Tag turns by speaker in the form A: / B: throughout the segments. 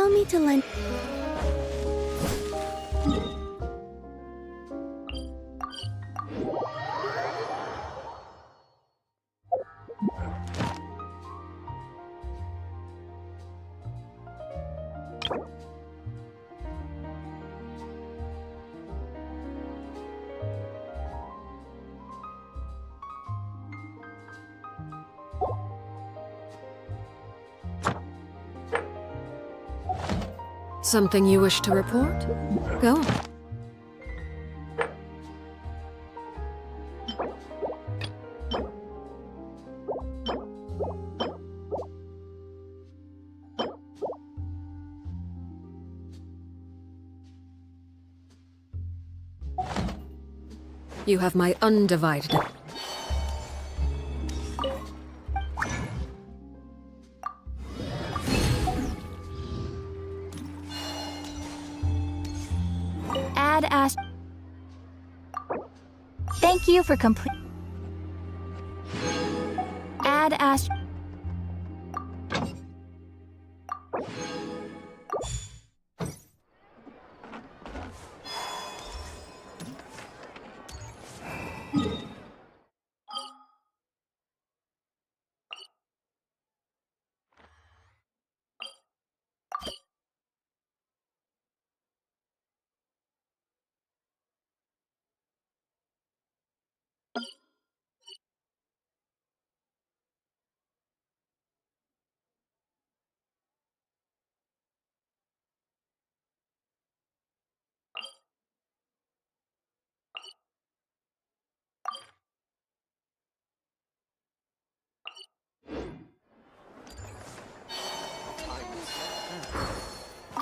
A: allow me to lend...
B: Something you wish to report? Go on. You have my undivided...
A: Thank you for complete... Add Ash...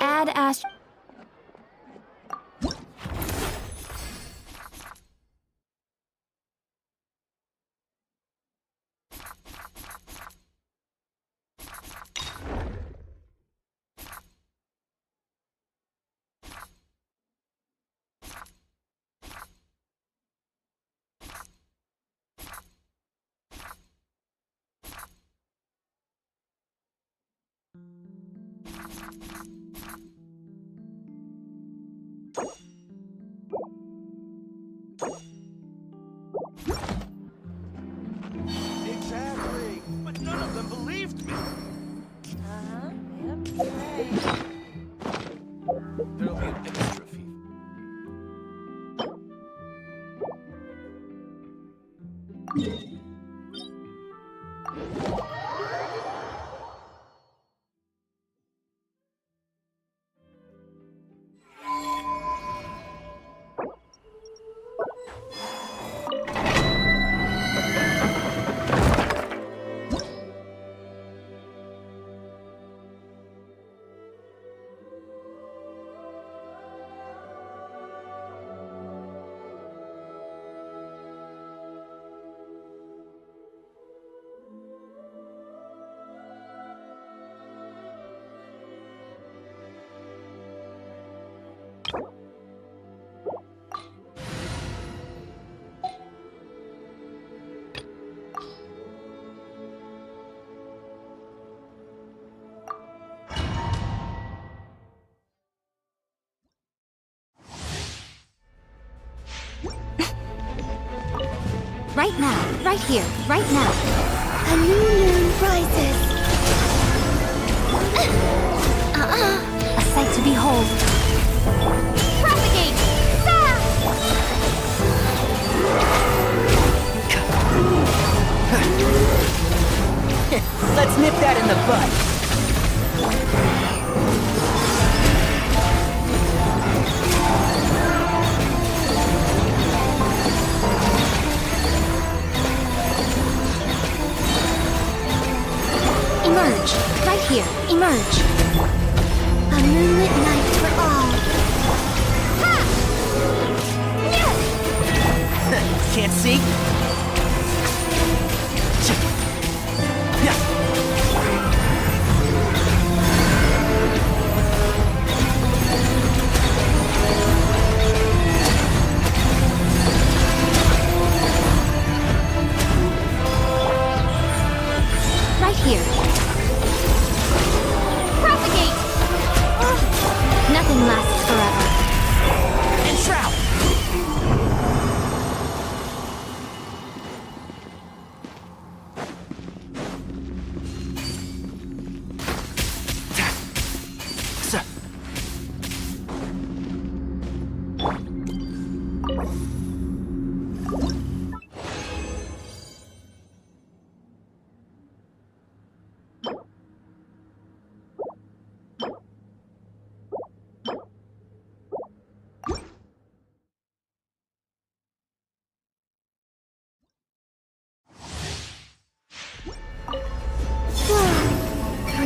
A: Add Ash...
C: Exactly, but none of them believed me.
D: Yep, right.
C: There'll be an extra fee.
A: Right now, right here, right now. A new moon rises. A sight to behold. Propagate!
D: Let's nip that in the bud.
A: Emerge! Right here, emerge! A moonlit night for all. Ha! Yes!
D: Can't see?
A: Right here. Propagate! Three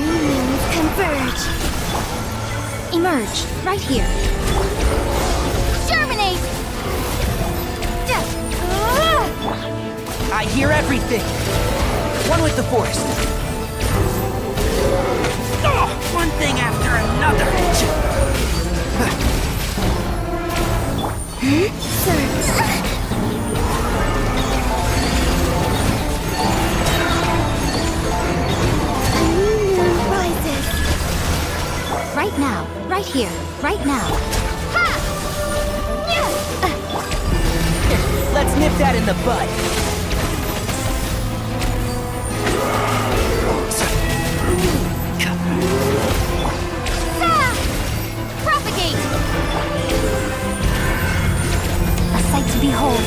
A: moons converge. Emerge, right here. Germinate!
E: I hear everything. One with the forest. Oh, one thing after another.
A: Search. A new moon rises. Right now, right here, right now. Ha!
E: Let's nip that in the bud.
A: Propagate! A sight to behold.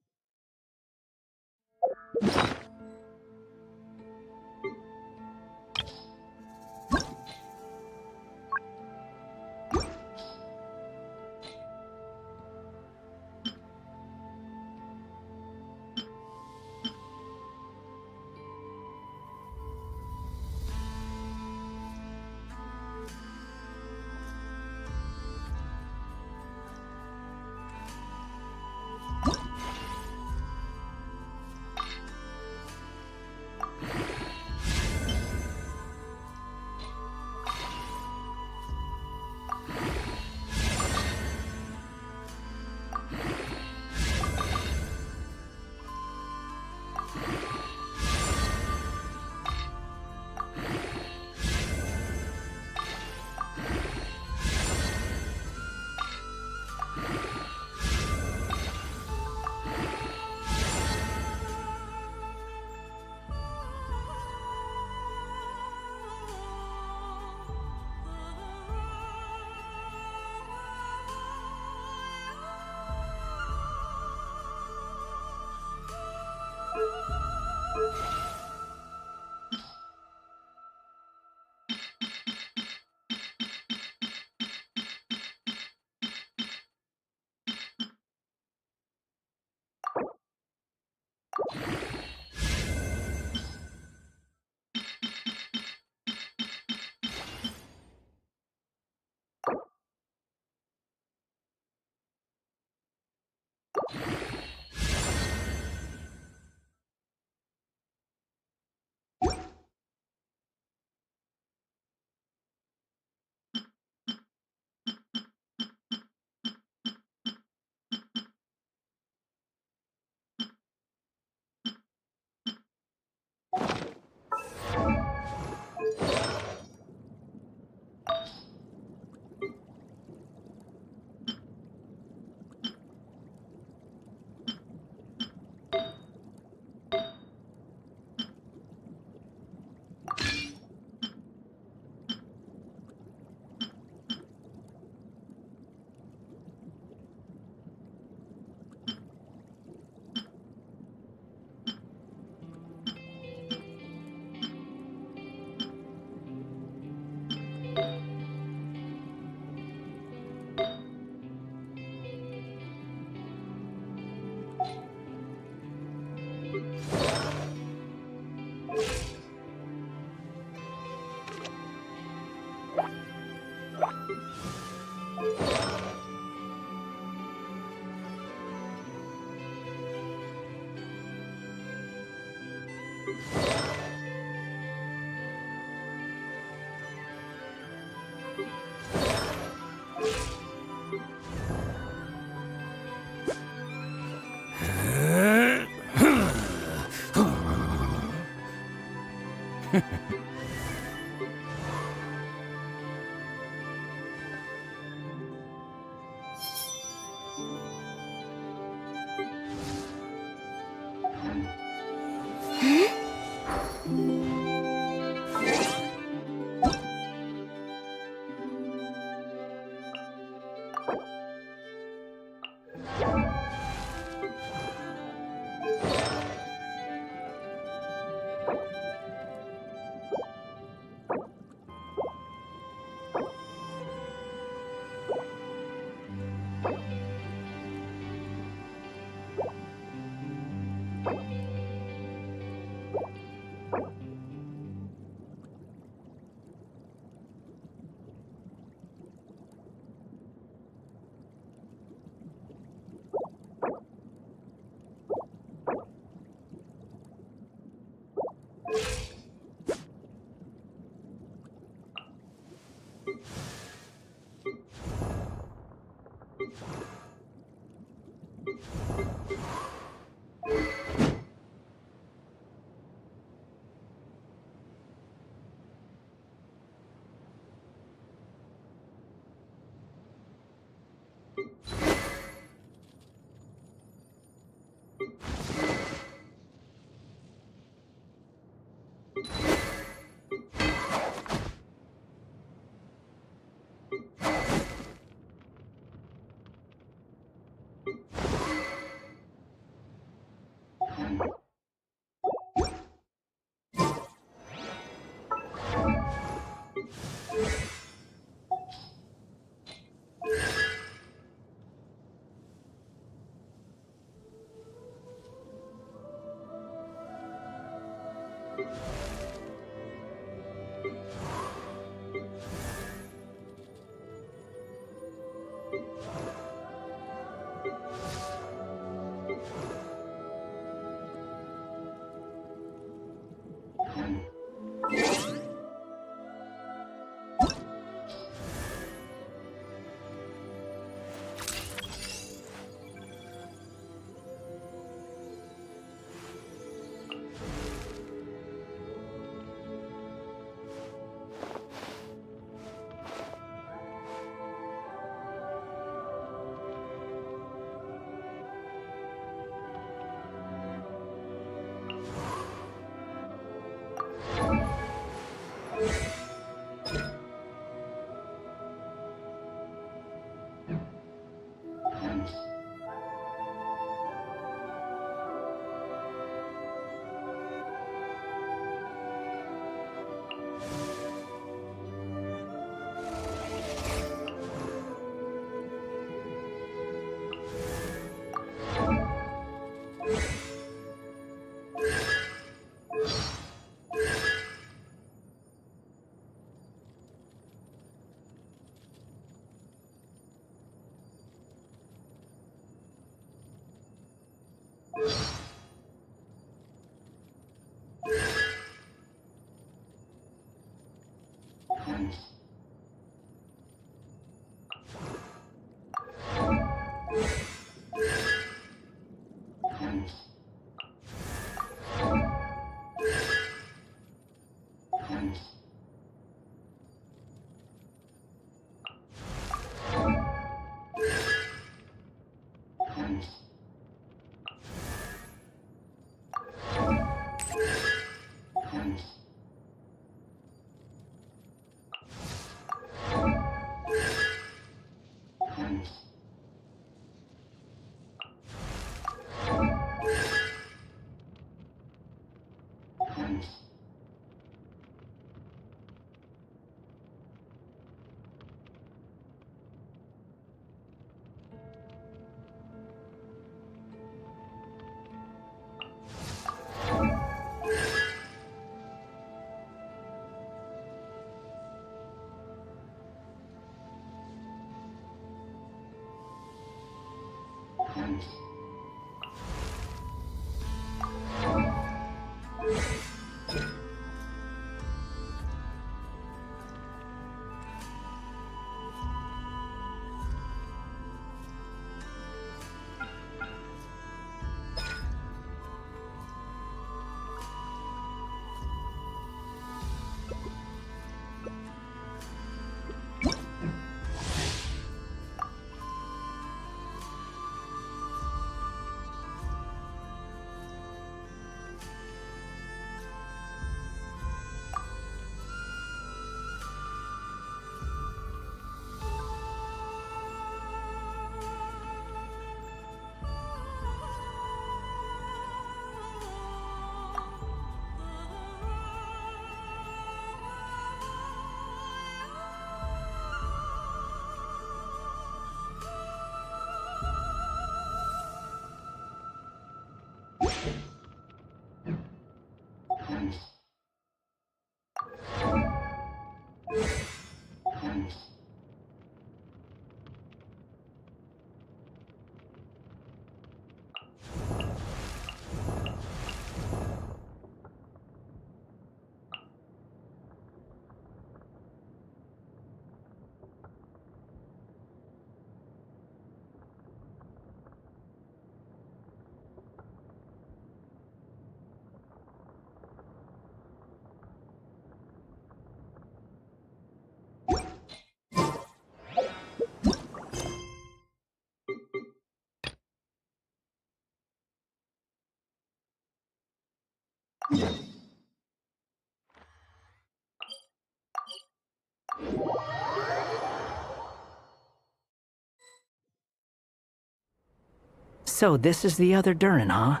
E: So this is the other durin, huh?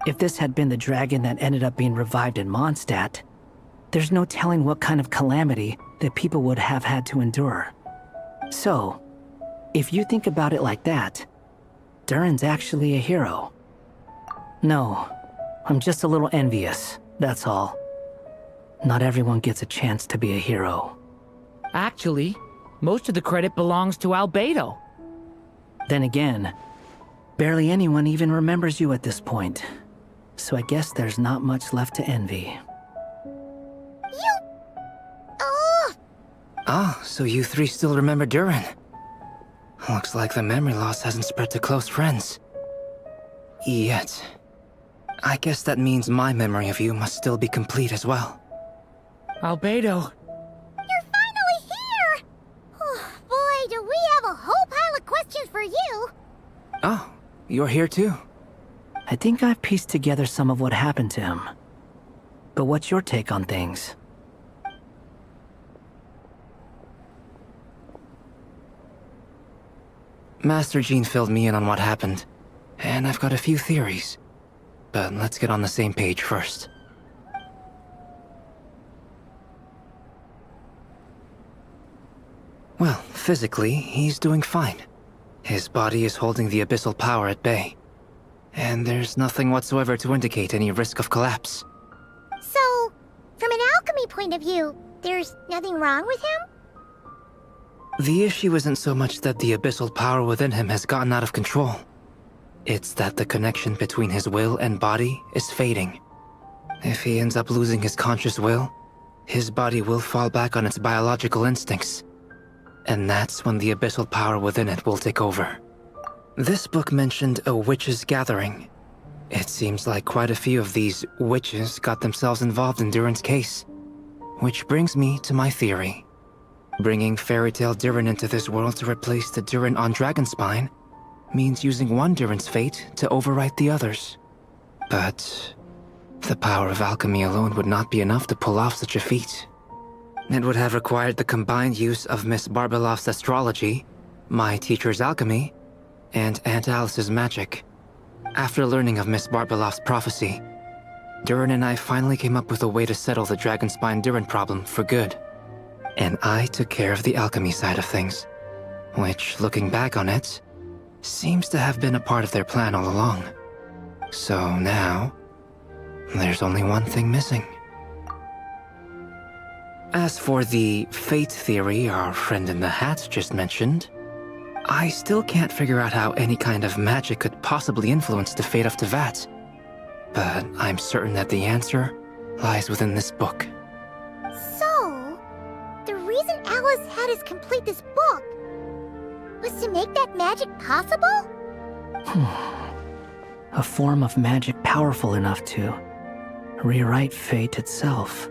E: If this had been the dragon that ended up being revived in Mondstadt, there's no telling what kind of calamity that people would have had to endure. So, if you think about it like that, Durin's actually a hero. No, I'm just a little envious, that's all. Not everyone gets a chance to be a hero.
F: Actually, most of the credit belongs to Albedo.
E: Then again, barely anyone even remembers you at this point. So I guess there's not much left to envy.
A: Oh!
G: Ah, so you three still remember Durin. Looks like the memory loss hasn't spread to close friends. Yet. I guess that means my memory of you must still be complete as well.
F: Albedo.
A: You're finally here! Oh, boy, do we have a whole pile of questions for you!
G: Oh, you're here too?
E: I think I've pieced together some of what happened to him. But what's your take on things?
G: Master Jean filled me in on what happened, and I've got a few theories. But let's get on the same page first. Well, physically, he's doing fine. His body is holding the abyssal power at bay. And there's nothing whatsoever to indicate any risk of collapse.
A: So, from an alchemy point of view, there's nothing wrong with him?
G: The issue isn't so much that the abyssal power within him has gotten out of control. It's that the connection between his will and body is fading. If he ends up losing his conscious will, his body will fall back on its biological instincts. And that's when the abyssal power within it will take over. This book mentioned a witches' gathering. It seems like quite a few of these witches got themselves involved in Durin's case. Which brings me to my theory. Bringing fairy tale Durin into this world to replace the Durin on Dragonspine means using one Durin's fate to overwrite the others. But the power of alchemy alone would not be enough to pull off such a feat. It would have required the combined use of Miss Barbeloff's astrology, my teacher's alchemy, and Aunt Alice's magic. After learning of Miss Barbeloff's prophecy, Durin and I finally came up with a way to settle the Dragonspine Durin problem for good. And I took care of the alchemy side of things, which, looking back on it, seems to have been a part of their plan all along. So now, there's only one thing missing. As for the fate theory our friend in the hat just mentioned, I still can't figure out how any kind of magic could possibly influence the fate of Tevat. But I'm certain that the answer lies within this book.
A: So, the reason Alice had us complete this book was to make that magic possible?
E: A form of magic powerful enough to rewrite fate itself.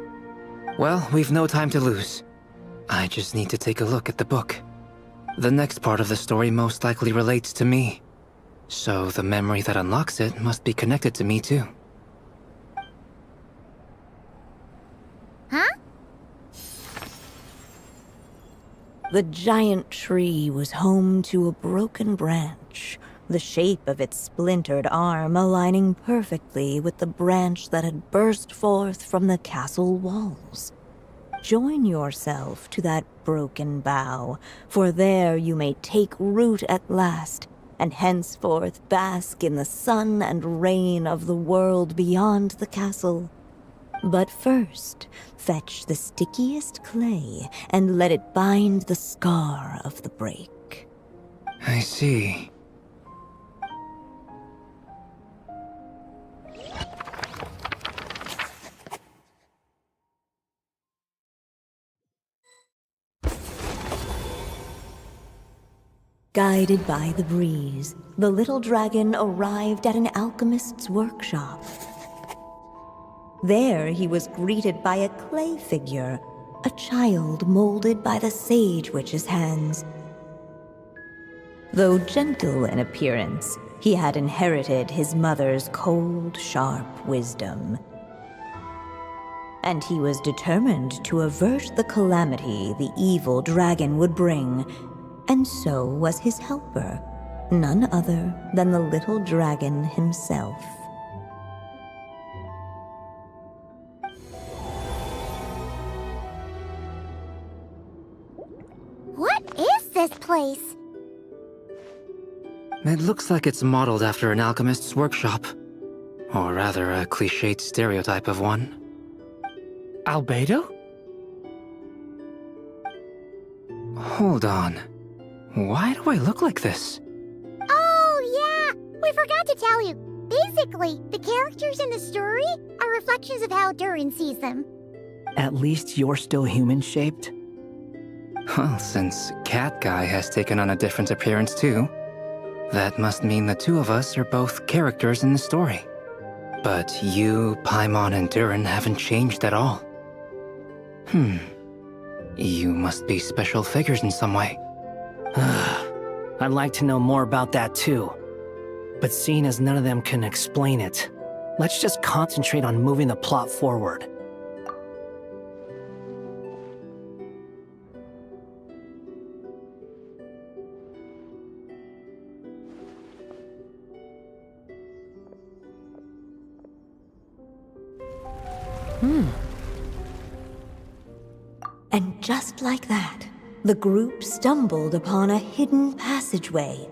G: Well, we've no time to lose. I just need to take a look at the book. The next part of the story most likely relates to me. So the memory that unlocks it must be connected to me too.
A: Huh?
D: The giant tree was home to a broken branch, the shape of its splintered arm aligning perfectly with the branch that had burst forth from the castle walls. Join yourself to that broken bough, for there you may take root at last, and henceforth bask in the sun and rain of the world beyond the castle. But first, fetch the stickiest clay and let it bind the scar of the break.
G: I see.
D: Guided by the breeze, the little dragon arrived at an alchemist's workshop. There he was greeted by a clay figure, a child molded by the sage witch's hands. Though gentle in appearance, He had inherited his mother's cold, sharp wisdom. And he was determined to avert the calamity the evil dragon would bring, and so was his helper, none other than the little dragon himself.
A: What is this place?
G: It looks like it's modeled after an alchemist's workshop. Or rather, a cliched stereotype of one.
F: Albedo?
G: Hold on. Why do I look like this?
A: Oh, yeah! We forgot to tell you. Basically, the characters in the story are reflections of how Durin sees them.
E: At least you're still human-shaped?
G: Well, since Cat Guy has taken on a different appearance too, that must mean the two of us are both characters in the story. But you, Paimon, and Durin haven't changed at all. You must be special figures in some way.
E: I'd like to know more about that too. But seeing as none of them can explain it, let's just concentrate on moving the plot forward.
D: And just like that, the group stumbled upon a hidden passageway.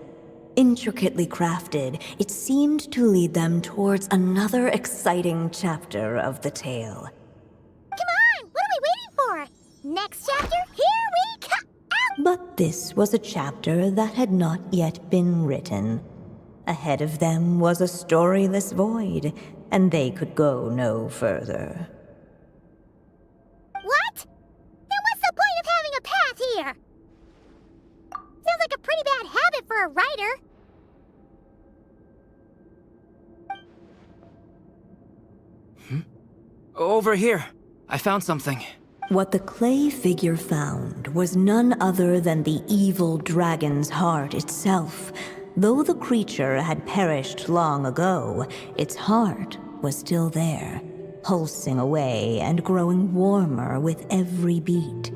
D: Intricately crafted, it seemed to lead them towards another exciting chapter of the tale.
A: Come on! What are we waiting for? Next chapter? Here we come!
D: But this was a chapter that had not yet been written. Ahead of them was a storyless void, and they could go no further.
A: What? Then what's the point of having a path here? Sounds like a pretty bad habit for a writer.
G: Over here. I found something.
D: What the clay figure found was none other than the evil dragon's heart itself. Though the creature had perished long ago, its heart was still there, pulsing away and growing warmer with every beat.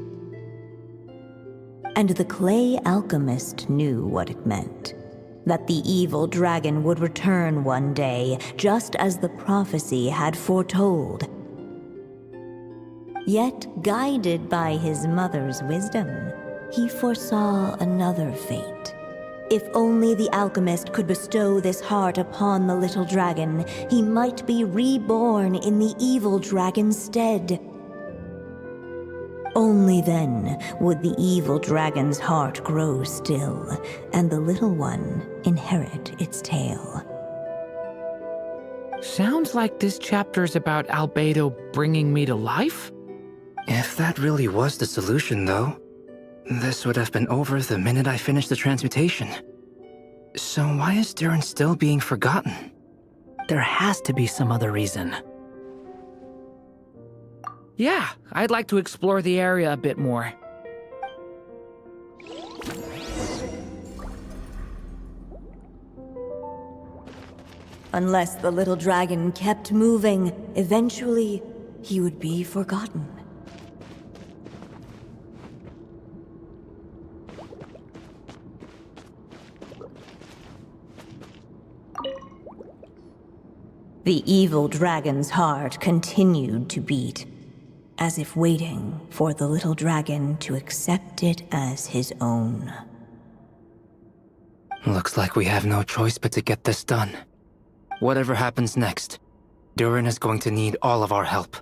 D: And the clay alchemist knew what it meant. That the evil dragon would return one day, just as the prophecy had foretold. Yet, guided by his mother's wisdom, he foresaw another fate. If only the alchemist could bestow this heart upon the little dragon, he might be reborn in the evil dragon's stead. Only then would the evil dragon's heart grow still, and the little one inherit its tale.
F: Sounds like this chapter's about Albedo bringing me to life?
G: If that really was the solution, though, this would have been over the minute I finished the transmutation. So why is Durin still being forgotten?
E: There has to be some other reason.
F: Yeah, I'd like to explore the area a bit more.
D: Unless the little dragon kept moving, eventually he would be forgotten. The evil dragon's heart continued to beat, as if waiting for the little dragon to accept it as his own.
G: Looks like we have no choice but to get this done. Whatever happens next, Durin is going to need all of our help.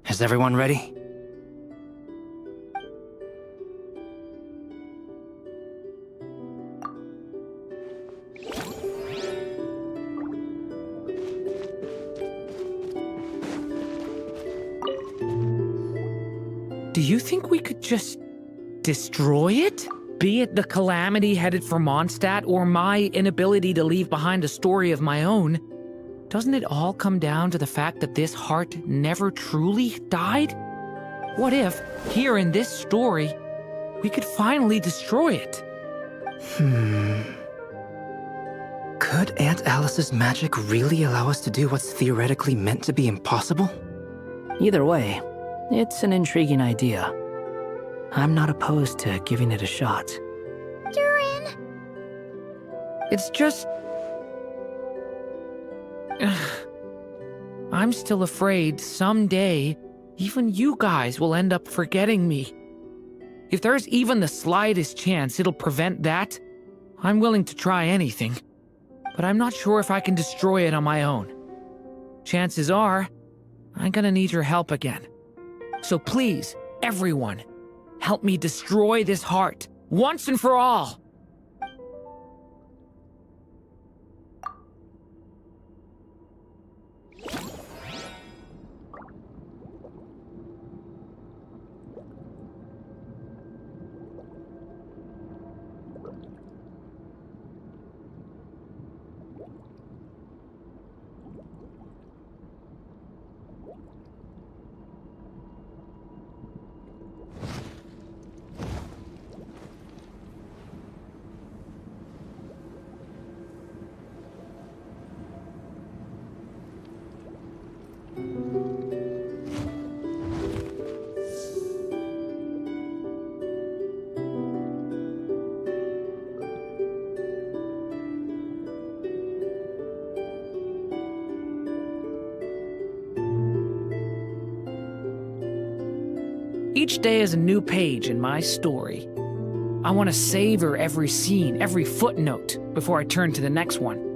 G: Is everyone ready?
F: Do you think we could just destroy it? Be it the calamity headed for Mondstadt or my inability to leave behind a story of my own, doesn't it all come down to the fact that this heart never truly died? What if, here in this story, we could finally destroy it?
G: Could Aunt Alice's magic really allow us to do what's theoretically meant to be impossible?
E: Either way, it's an intriguing idea. I'm not opposed to giving it a shot.
A: Durin!
F: It's just... I'm still afraid someday even you guys will end up forgetting me. If there's even the slightest chance it'll prevent that, I'm willing to try anything. But I'm not sure if I can destroy it on my own. Chances are, I'm gonna need your help again. So please, everyone, help me destroy this heart, once and for all! Each day is a new page in my story. I want to savor every scene, every footnote, before I turn to the next one.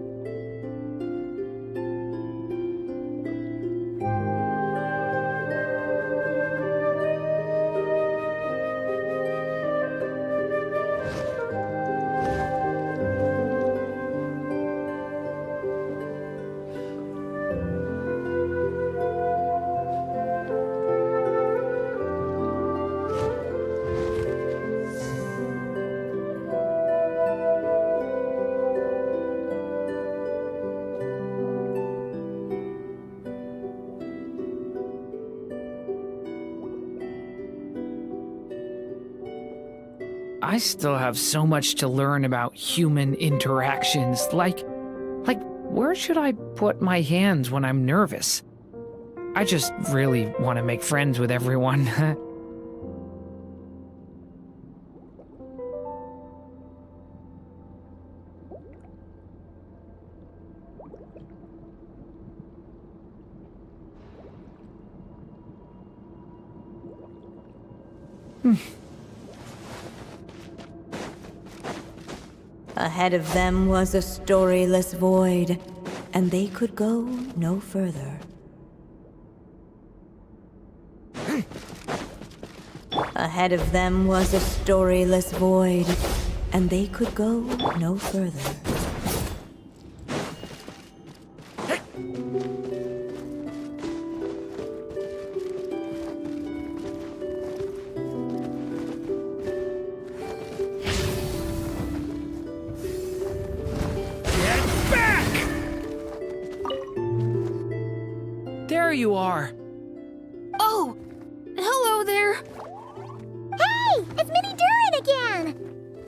F: I still have so much to learn about human interactions, like, where should I put my hands when I'm nervous? I just really want to make friends with everyone.
D: Ahead of them was a storyless void, and they could go no further. Ahead of them was a storyless void, and they could go no further.
F: There you are.
H: Oh, hello there.
A: Hey! It's Mini Durin again!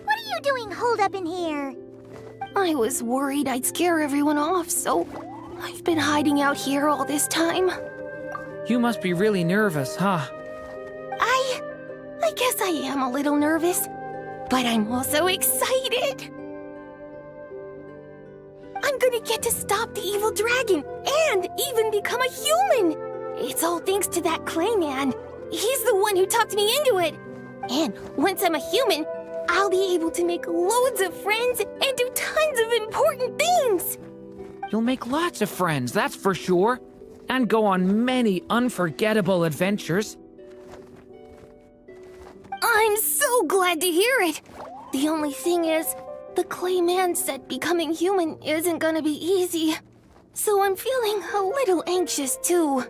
A: What are you doing holed up in here?
H: I was worried I'd scare everyone off, so I've been hiding out here all this time.
F: You must be really nervous, huh?
H: I guess I am a little nervous, but I'm also excited. I'm gonna get to stop the evil dragon and even become a human. It's all thanks to that clay man. He's the one who talked me into it. And once I'm a human, I'll be able to make loads of friends and do tons of important things.
F: You'll make lots of friends, that's for sure. And go on many unforgettable adventures.
H: I'm so glad to hear it. The only thing is, the clay man said becoming human isn't gonna be easy. So I'm feeling a little anxious too.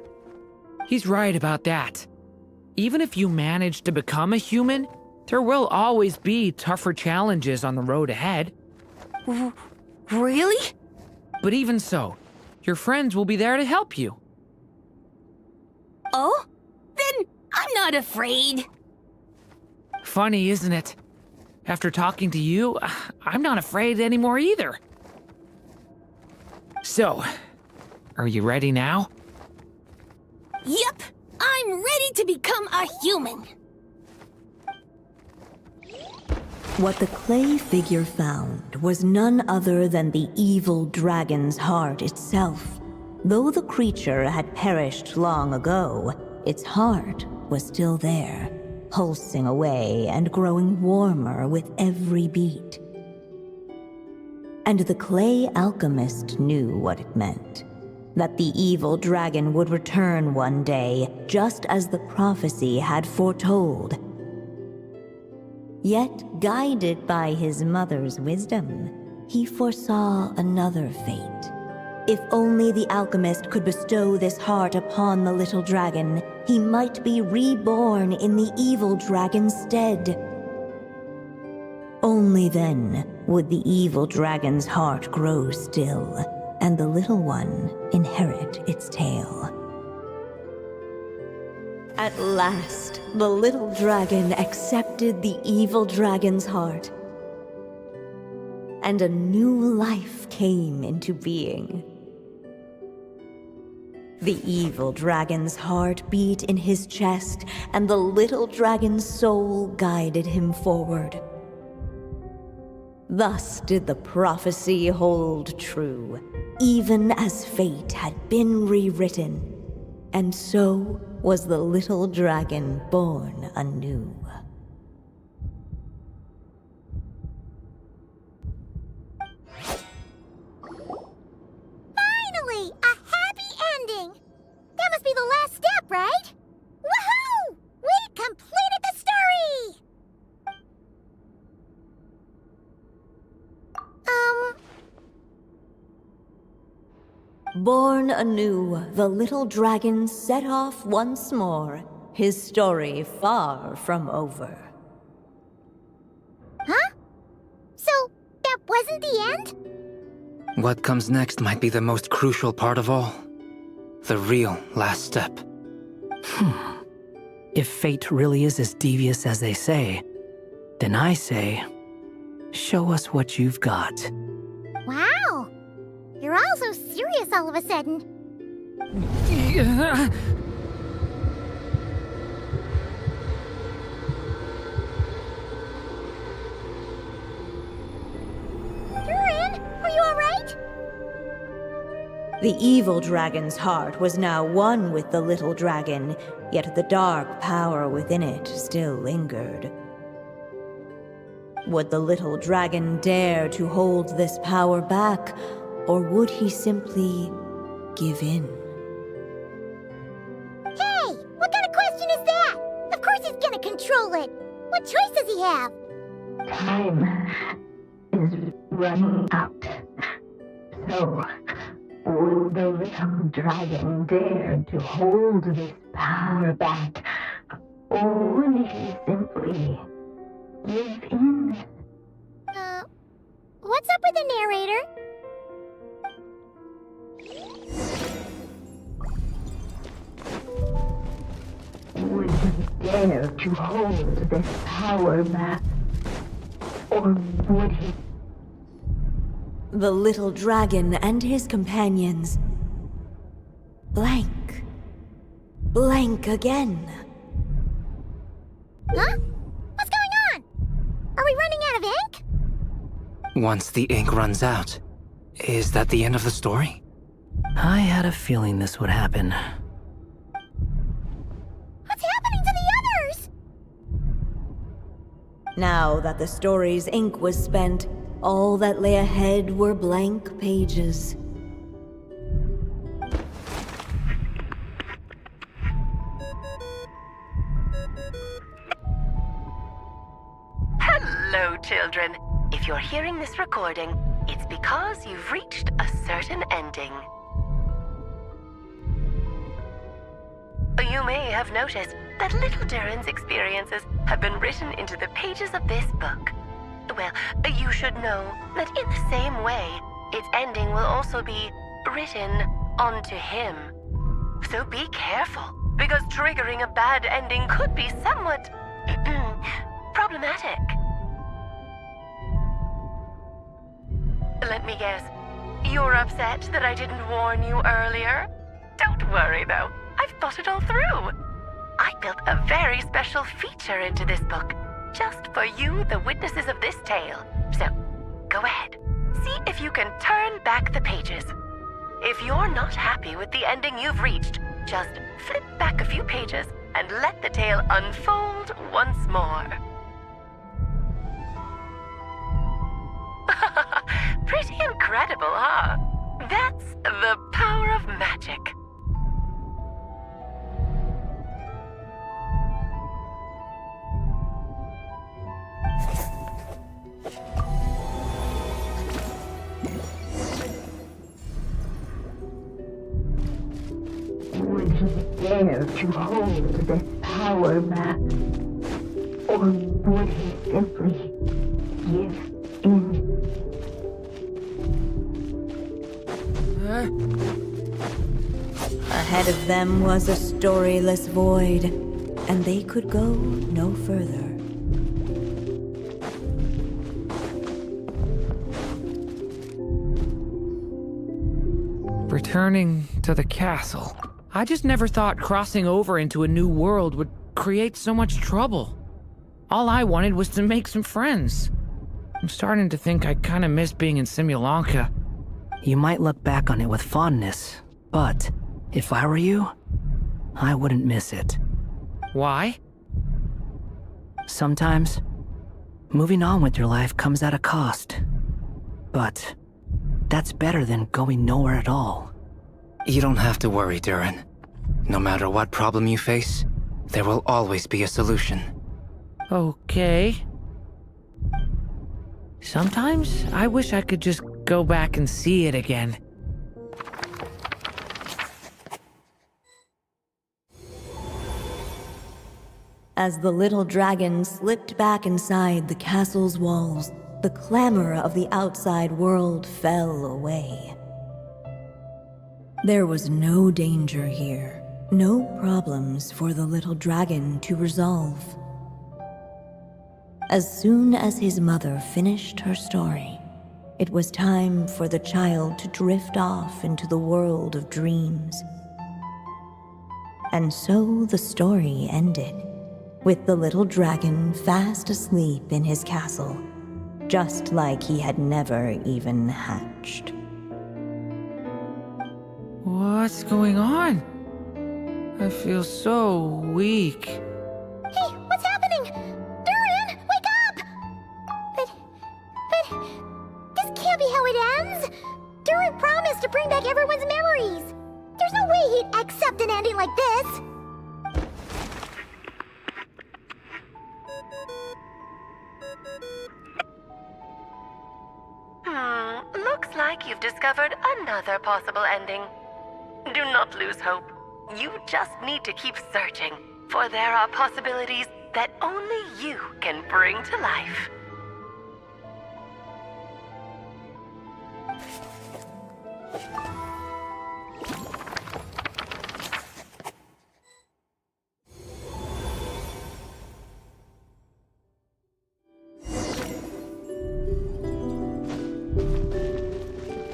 F: He's right about that. Even if you manage to become a human, there will always be tougher challenges on the road ahead.
H: Really?
F: But even so, your friends will be there to help you.
H: Oh? Then I'm not afraid.
F: Funny, isn't it? After talking to you, I'm not afraid anymore either. So, are you ready now?
H: Yep, I'm ready to become a human.
D: What the clay figure found was none other than the evil dragon's heart itself. Though the creature had perished long ago, its heart was still there, pulsing away and growing warmer with every beat. And the clay alchemist knew what it meant. That the evil dragon would return one day, just as the prophecy had foretold. Yet, guided by his mother's wisdom, he foresaw another fate. If only the alchemist could bestow this heart upon the little dragon, he might be reborn in the evil dragon's stead. Only then would the evil dragon's heart grow still, and the little one inherit its tale. At last, the little dragon accepted the evil dragon's heart, and a new life came into being. The evil dragon's heart beat in his chest, and the little dragon's soul guided him forward. Thus did the prophecy hold true, even as fate had been rewritten, and so was the little dragon born anew.
A: Finally! A happy ending! That must be the last step, right? Woohoo! We completed the story!
D: Born anew, the little dragon set off once more, his story far from over.
A: Huh? So, that wasn't the end?
G: What comes next might be the most crucial part of all. The real last step.
E: If fate really is as devious as they say, then I say, show us what you've got.
A: Wow! You're all so serious all of a sudden. Durin, are you alright?
D: The evil dragon's heart was now one with the little dragon, yet the dark power within it still lingered. Would the little dragon dare to hold this power back, or would he simply give in?
A: Hey! What kind of question is that? Of course he's gonna control it! What choice does he have?
I: Time is running out. So, would the little dragon dare to hold this power back? Or would he simply give in?
A: What's up with the narrator?
I: Would he dare to hold this power back? Or would he?
D: The little dragon and his companions blank. Blank again.
A: Huh? What's going on? Are we running out of ink?
G: Once the ink runs out, is that the end of the story?
E: I had a feeling this would happen.
A: What's happening to the others?
D: Now that the story's ink was spent, all that lay ahead were blank pages.
J: Hello, children. If you're hearing this recording, it's because you've reached a certain ending. You may have noticed that little Durin's experiences have been written into the pages of this book. Well, you should know that in the same way, its ending will also be written onto him. So be careful, because triggering a bad ending could be somewhat problematic. Let me guess. You're upset that I didn't warn you earlier? Don't worry, though. I've thought it all through. I built a very special feature into this book, just for you, the witnesses of this tale. So, go ahead. See if you can turn back the pages. If you're not happy with the ending you've reached, just flip back a few pages and let the tale unfold once more. Pretty incredible, huh? That's the power of magic.
I: Would he dare to hold this power back? Or would he simply give in?
D: Ahead of them was a storyless void, and they could go no further.
F: Returning to the castle. I just never thought crossing over into a new world would create so much trouble. All I wanted was to make some friends. I'm starting to think I kinda miss being in Simulanka.
E: You might look back on it with fondness, but if I were you, I wouldn't miss it.
F: Why?
E: Sometimes, moving on with your life comes at a cost. But that's better than going nowhere at all.
G: You don't have to worry, Durin. No matter what problem you face, there will always be a solution.
F: Okay. Sometimes I wish I could just go back and see it again.
D: As the little dragon slipped back inside the castle's walls, the clamor of the outside world fell away. There was no danger here, no problems for the little dragon to resolve. As soon as his mother finished her story, it was time for the child to drift off into the world of dreams. And so the story ended, with the little dragon fast asleep in his castle, just like he had never even hatched.
F: What's going on? I feel so weak.
A: Hey, what's happening? Durin, wake up! But this can't be how it ends. Durin promised to bring back everyone's memories. There's no way he'd accept an ending like this.
J: Looks like you've discovered another possible ending. Do not lose hope. You just need to keep searching, for there are possibilities that only you can bring to life.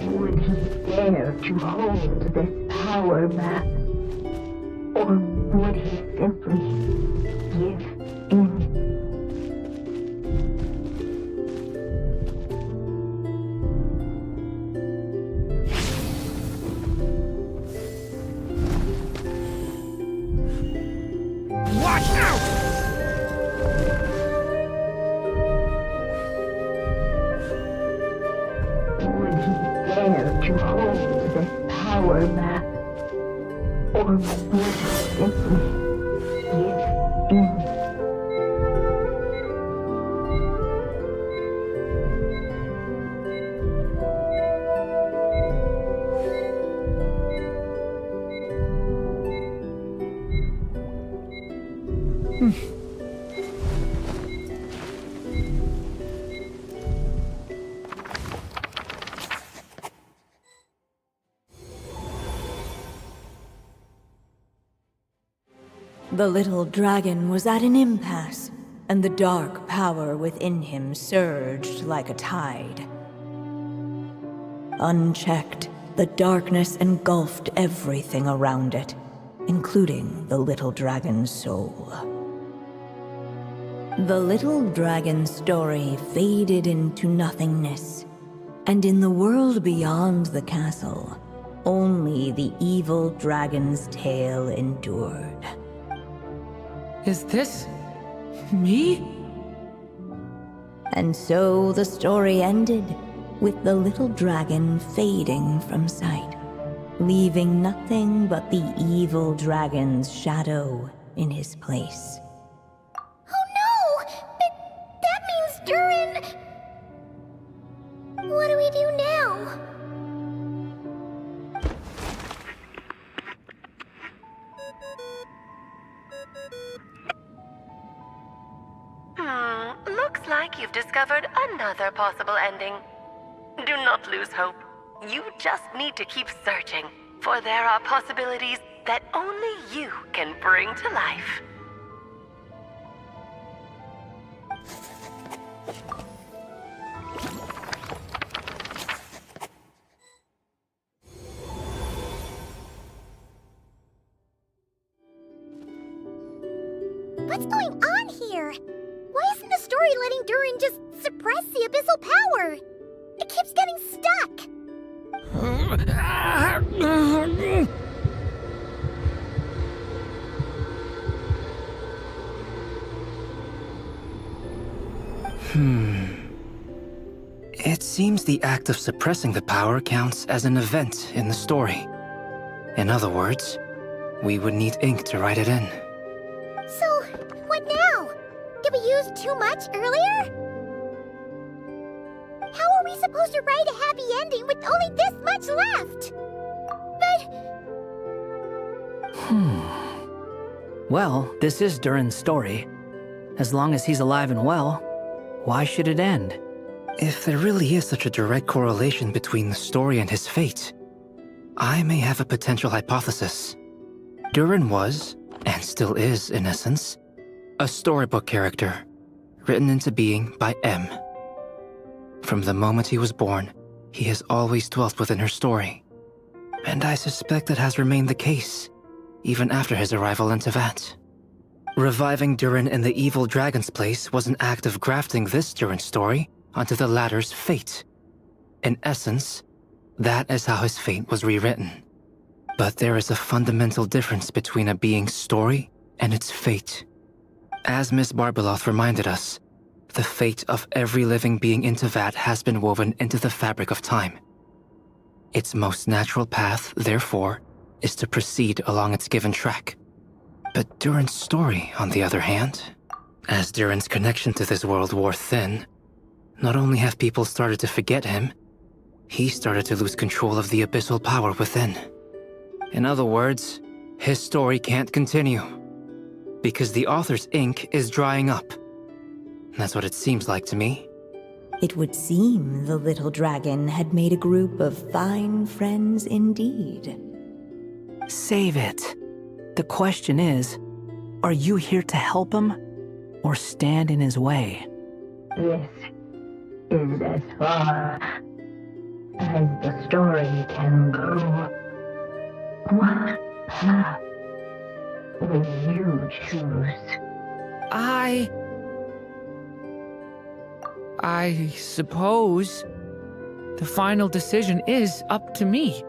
I: Would he dare to hold this power back? Or would he simply give in?
F: Watch out!
I: Would he dare to hold this power back? Or would he simply give in?
D: The little dragon was at an impasse, and the dark power within him surged like a tide. unchecked, the darkness engulfed everything around it, including the little dragon's soul. The little dragon's story faded into nothingness, and in the world beyond the castle, only the evil dragon's tale endured.
F: Is this me?
D: And so the story ended, with the little dragon fading from sight, leaving nothing but the evil dragon's shadow in his place.
A: Oh no! That means Durin... What do we do now?
J: Looks like you've discovered another possible ending. Do not lose hope. You just need to keep searching, for there are possibilities that only you can bring to life.
A: What's going on here? Why isn't the story letting Durin just suppress the abyssal power? It keeps getting stuck.
G: It seems the act of suppressing the power counts as an event in the story. In other words, we would need ink to write it in.
A: So, what now? Did we use too much earlier? How are we supposed to write a happy ending with only this much left?
E: Well, this is Durin's story. As long as he's alive and well, why should it end?
G: If there really is such a direct correlation between the story and his fate, I may have a potential hypothesis. Durin was, and still is in essence, a storybook character, written into being by M. From the moment he was born, he has always dwelt within her story. And I suspect it has remained the case, even after his arrival in Tevat. Reviving Durin in the evil dragon's place was an act of grafting this Durin story onto the latter's fate. In essence, that is how his fate was rewritten. But there is a fundamental difference between a being's story and its fate. As Miss Barbeloth reminded us, the fate of every living being in Tevat has been woven into the fabric of time. Its most natural path, therefore, is to proceed along its given track. But Durin's story, on the other hand, as Durin's connection to this world wore thin, not only have people started to forget him, he started to lose control of the abyssal power within. In other words, his story can't continue, because the author's ink is drying up. That's what it seems like to me.
D: It would seem the little dragon had made a group of fine friends indeed.
E: Save it. The question is, are you here to help him, or stand in his way?
I: This is as far as the story can go. What path will you choose?
F: I suppose the final decision is up to me.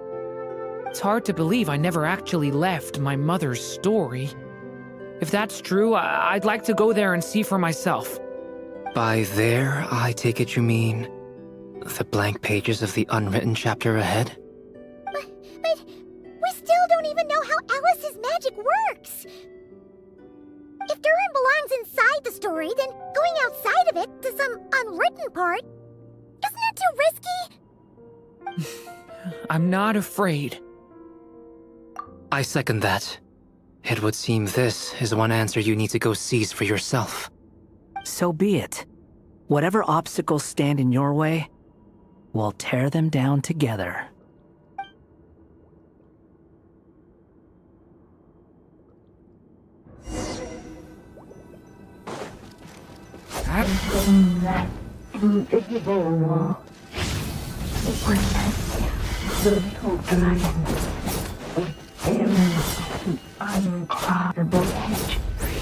F: It's hard to believe I never actually left my mother's story. If that's true, I'd like to go there and see for myself.
G: By there, I take it you mean the blank pages of the unwritten chapter ahead?
A: But we still don't even know how Alice's magic works. If Durin belongs inside the story, then going outside of it to some unwritten part, isn't that too risky?
F: I'm not afraid.
G: I second that. It would seem this is one answer you need to go seize for yourself.
E: So be it. Whatever obstacles stand in your way, we'll tear them down together.
I: That invisible wall The little dragon within the uncrossable edge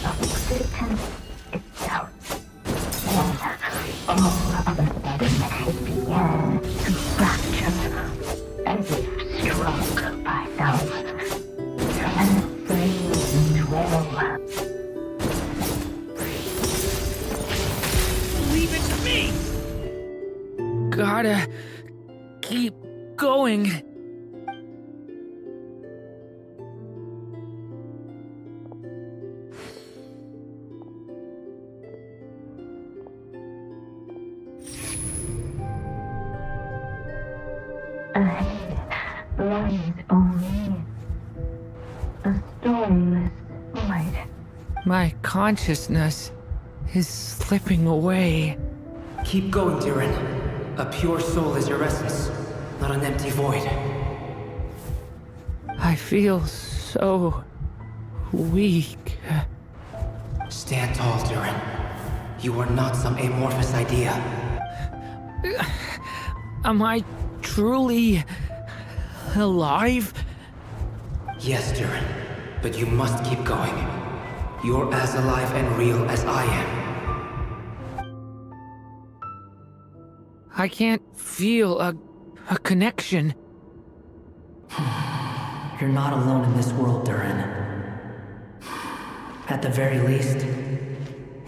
I: of existence itself. And all other things began to fracture as if struck by some transcendent will.
F: Leave it to me! Gotta keep going.
I: Ahead lies only a stormless void.
F: My consciousness is slipping away.
G: Keep going, durin. A pure soul is your essence, not an empty void.
F: I feel so weak.
G: Stand tall, durin. You are not some amorphous idea.
F: Am I truly alive?
G: Yes, durin, but you must keep going. You're as alive and real as I am.
F: I can't feel a connection.
E: You're not alone in this world, Durin. At the very least,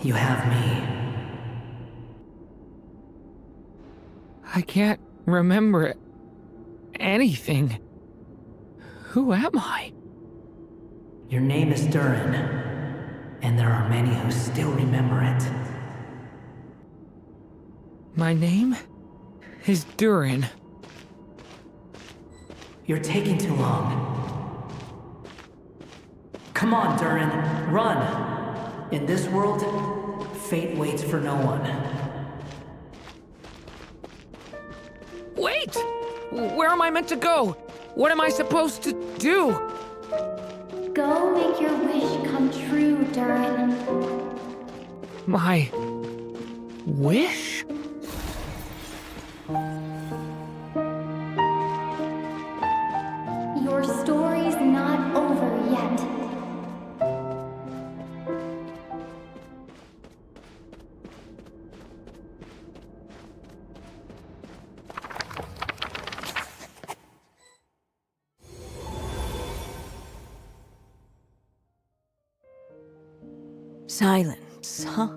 E: you have me.
F: I can't remember anything. Who am I?
E: Your name is Durin, and there are many who still remember it.
F: My name is Durin.
E: You're taking too long. Come on, Durin, run! In this world, fate waits for no one.
F: Wait! Where am I meant to go? What am I supposed to do?
A: Go make your wish come true, Durin.
F: My wish?
A: Your story's not over yet.
D: Silence, huh?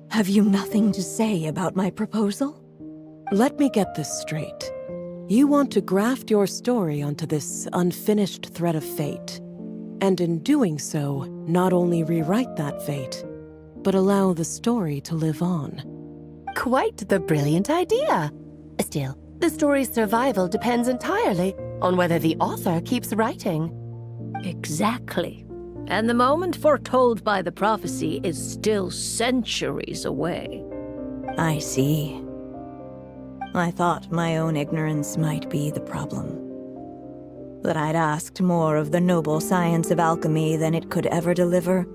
D: Have you nothing to say about my proposal?
K: Let me get this straight. You want to graft your story onto this unfinished thread of fate, and in doing so, not only rewrite that fate, but allow the story to live on.
J: Quite the brilliant idea. Still, the story's survival depends entirely on whether the author keeps writing.
L: Exactly. And the moment foretold by the prophecy is still centuries away.
D: I see. I thought my own ignorance might be the problem. That I'd asked more of the noble science of alchemy than it could ever deliver.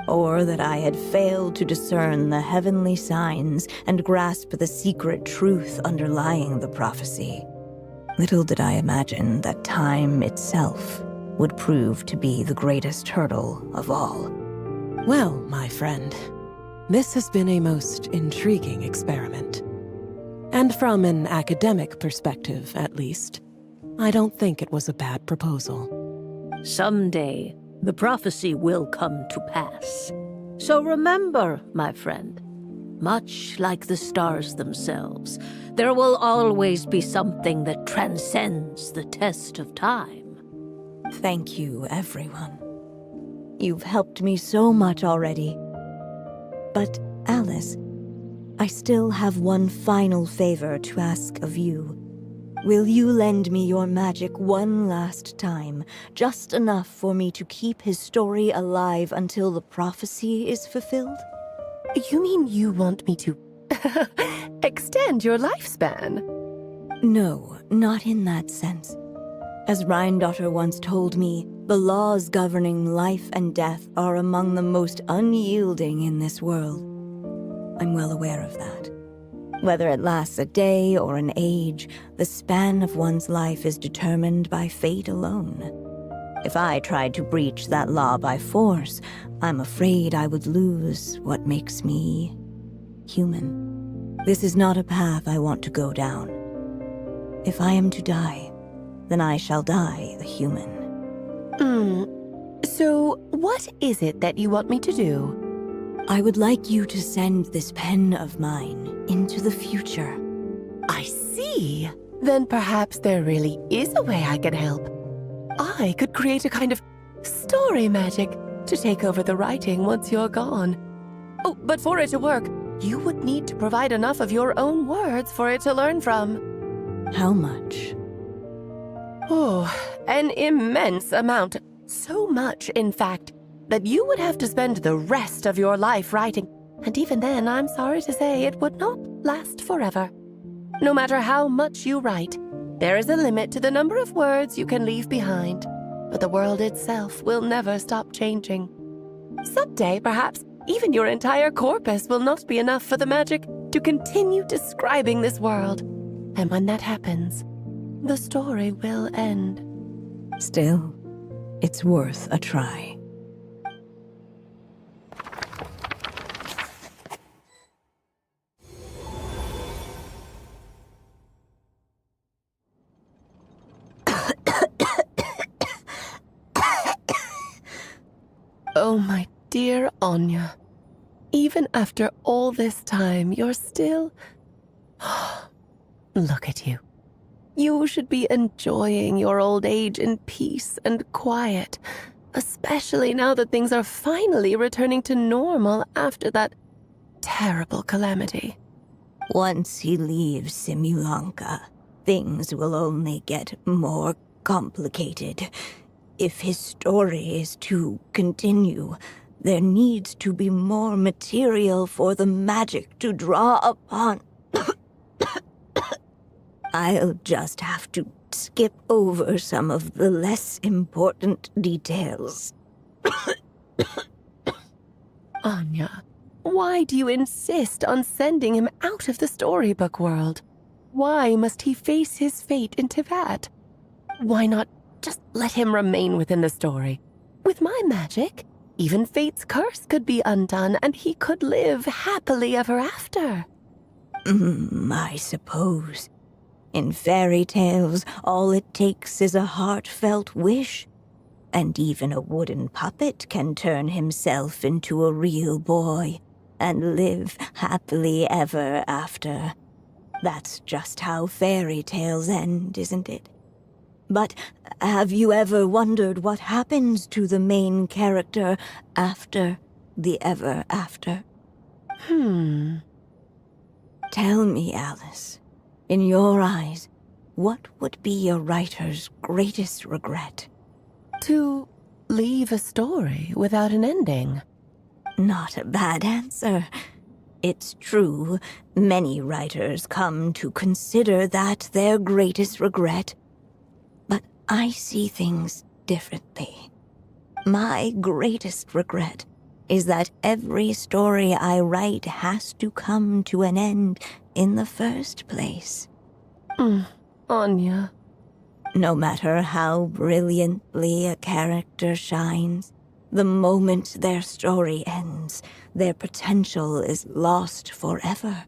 D: Or that I had failed to discern the heavenly signs and grasp the secret truth underlying the prophecy. Little did I imagine that time itself would prove to be the greatest hurdle of all.
K: Well, my friend, this has been a most intriguing experiment. And from an academic perspective, at least, I don't think it was a bad proposal.
L: Someday, the prophecy will come to pass. So remember, my friend, much like the stars themselves, there will always be something that transcends the test of time.
D: Thank you, everyone. You've helped me so much already. But, Alice, I still have one final favor to ask of you. Will you lend me your magic one last time, just enough for me to keep his story alive until the prophecy is fulfilled?
J: You mean you want me to extend your lifespan?
D: No, not in that sense. As Rheindotter once told me, the laws governing life and death are among the most unyielding in this world. I'm well aware of that. Whether it lasts a day or an age, the span of one's life is determined by fate alone. If I tried to breach that law by force, I'm afraid I would lose what makes me human. This is not a path I want to go down. If I am to die, then I shall die a human.
J: So, what is it that you want me to do?
D: I would like you to send this pen of mine into the future.
J: I see. Then perhaps there really is a way I can help. I could create a kind of story magic to take over the writing once you're gone. Oh, but for it to work, you would need to provide enough of your own words for it to learn from.
D: How much?
J: Oh, an immense amount. So much, in fact, that you would have to spend the rest of your life writing. And even then, I'm sorry to say, it would not last forever. No matter how much you write, there is a limit to the number of words you can leave behind. But the world itself will never stop changing. Someday, perhaps, even your entire corpus will not be enough for the magic to continue describing this world. And when that happens, the story will end.
D: Still, it's worth a try.
J: Oh, my dear Anya. Even after all this time, you're still... Look at you. You should be enjoying your old age in peace and quiet, especially now that things are finally returning to normal after that terrible calamity.
D: Once he leaves Simulanka, things will only get more complicated. If his story is to continue, there needs to be more material for the magic to draw upon. I'll just have to skip over some of the less important details.
J: Anya, why do you insist on sending him out of the storybook world? Why must he face his fate in Tibet? Why not just let him remain within the story? With my magic, even fate's curse could be undone and he could live happily ever after.
D: I suppose. In fairy tales, all it takes is a heartfelt wish. And even a wooden puppet can turn himself into a real boy and live happily ever after. That's just how fairy tales end, isn't it? But have you ever wondered what happens to the main character after the ever after? Tell me, Alice, in your eyes, what would be a writer's greatest regret?
J: To leave a story without an ending.
D: Not a bad answer. It's true, many writers come to consider that their greatest regret. But I see things differently. My greatest regret is that every story I write has to come to an end in the first place.
J: Anya.
D: No matter how brilliantly a character shines, the moment their story ends, their potential is lost forever.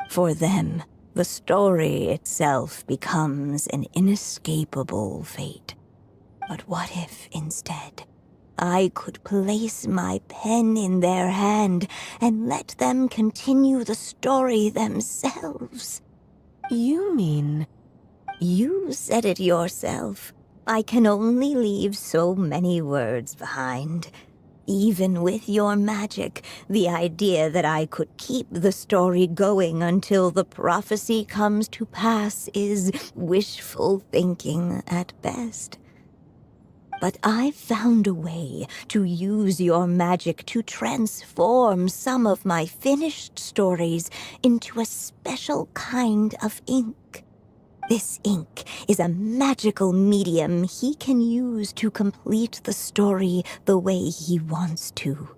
D: For them, the story itself becomes an inescapable fate. But what if, instead, I could place my pen in their hand and let them continue the story themselves?
J: You mean...
D: You said it yourself. I can only leave so many words behind. Even with your magic, the idea that I could keep the story going until the prophecy comes to pass is wishful thinking at best. But I've found a way to use your magic to transform some of my finished stories into a special kind of ink. This ink is a magical medium he can use to complete the story the way he wants to.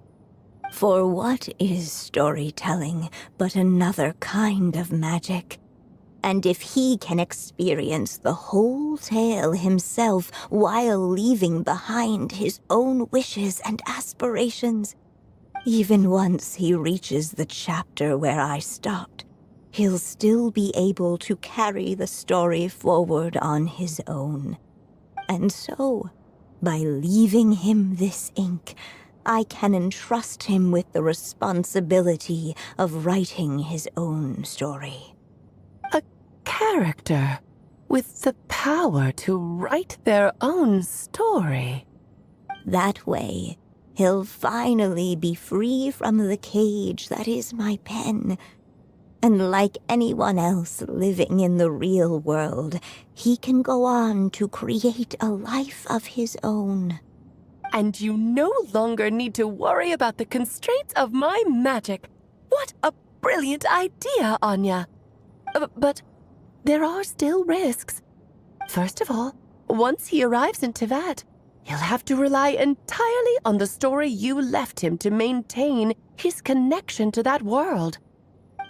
D: For what is storytelling but another kind of magic? And if he can experience the whole tale himself while leaving behind his own wishes and aspirations, even once he reaches the chapter where I stopped, he'll still be able to carry the story forward on his own. And so, by leaving him this ink, I can entrust him with the responsibility of writing his own story.
J: A character with the power to write their own story.
D: That way, he'll finally be free from the cage that is my pen. And like anyone else living in the real world, he can go on to create a life of his own.
J: And you no longer need to worry about the constraints of my magic. What a brilliant idea, Anya. But there are still risks. First of all, once he arrives in Teyvat, he'll have to rely entirely on the story you left him to maintain his connection to that world.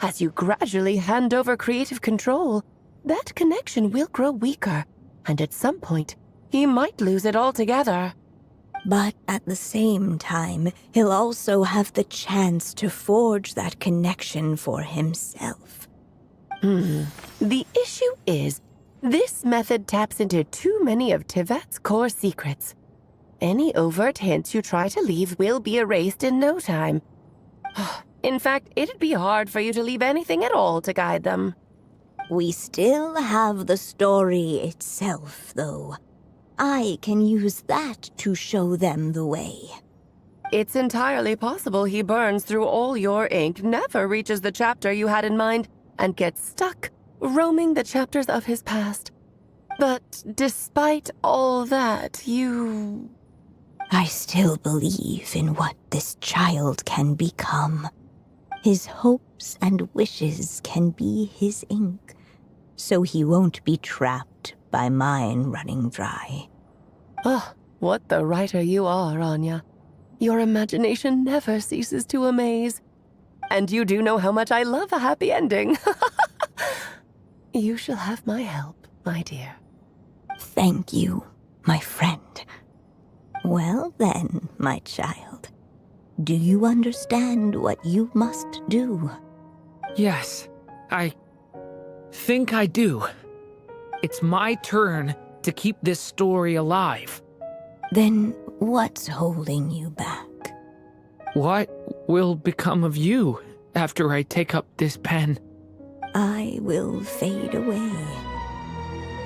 J: As you gradually hand over creative control, that connection will grow weaker, and at some point, he might lose it altogether.
D: But at the same time, he'll also have the chance to forge that connection for himself.
J: The issue is, this method taps into too many of Teyvat's core secrets. Any overt hints you try to leave will be erased in no time. In fact, it'd be hard for you to leave anything at all to guide them.
D: We still have the story itself, though. I can use that to show them the way.
J: It's entirely possible he burns through all your ink, never reaches the chapter you had in mind, and gets stuck, roaming the chapters of his past. But despite all that,
D: I still believe in what this child can become. His hopes and wishes can be his ink, so he won't be trapped by mine running dry.
J: Oh, what the writer you are, Anya. Your imagination never ceases to amaze. And you do know how much I love a happy ending. You shall have my help, my dear.
D: Thank you, my friend. Well then, my child, do you understand what you must do?
F: Yes, I think I do. It's my turn to keep this story alive.
D: Then what's holding you back?
F: What will become of you after I take up this pen?
D: I will fade away.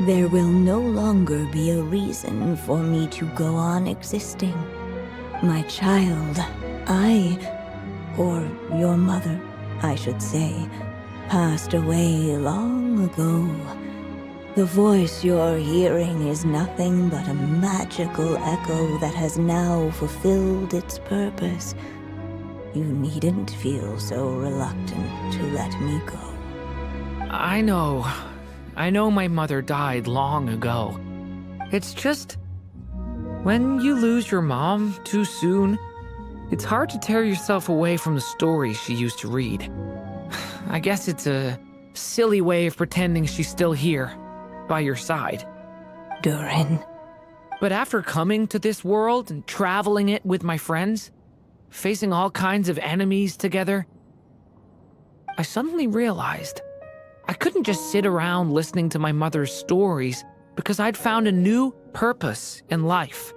D: There will no longer be a reason for me to go on existing. My child, or your mother, I should say, passed away long ago. The voice you're hearing is nothing but a magical echo that has now fulfilled its purpose. You needn't feel so reluctant to let me go.
F: I know my mother died long ago. It's just, when you lose your mom too soon, it's hard to tear yourself away from the stories she used to read. I guess it's a silly way of pretending she's still here, by your side.
D: Durin.
F: But after coming to this world and traveling it with my friends, facing all kinds of enemies together, I suddenly realized I couldn't just sit around listening to my mother's stories because I'd found a new purpose in life.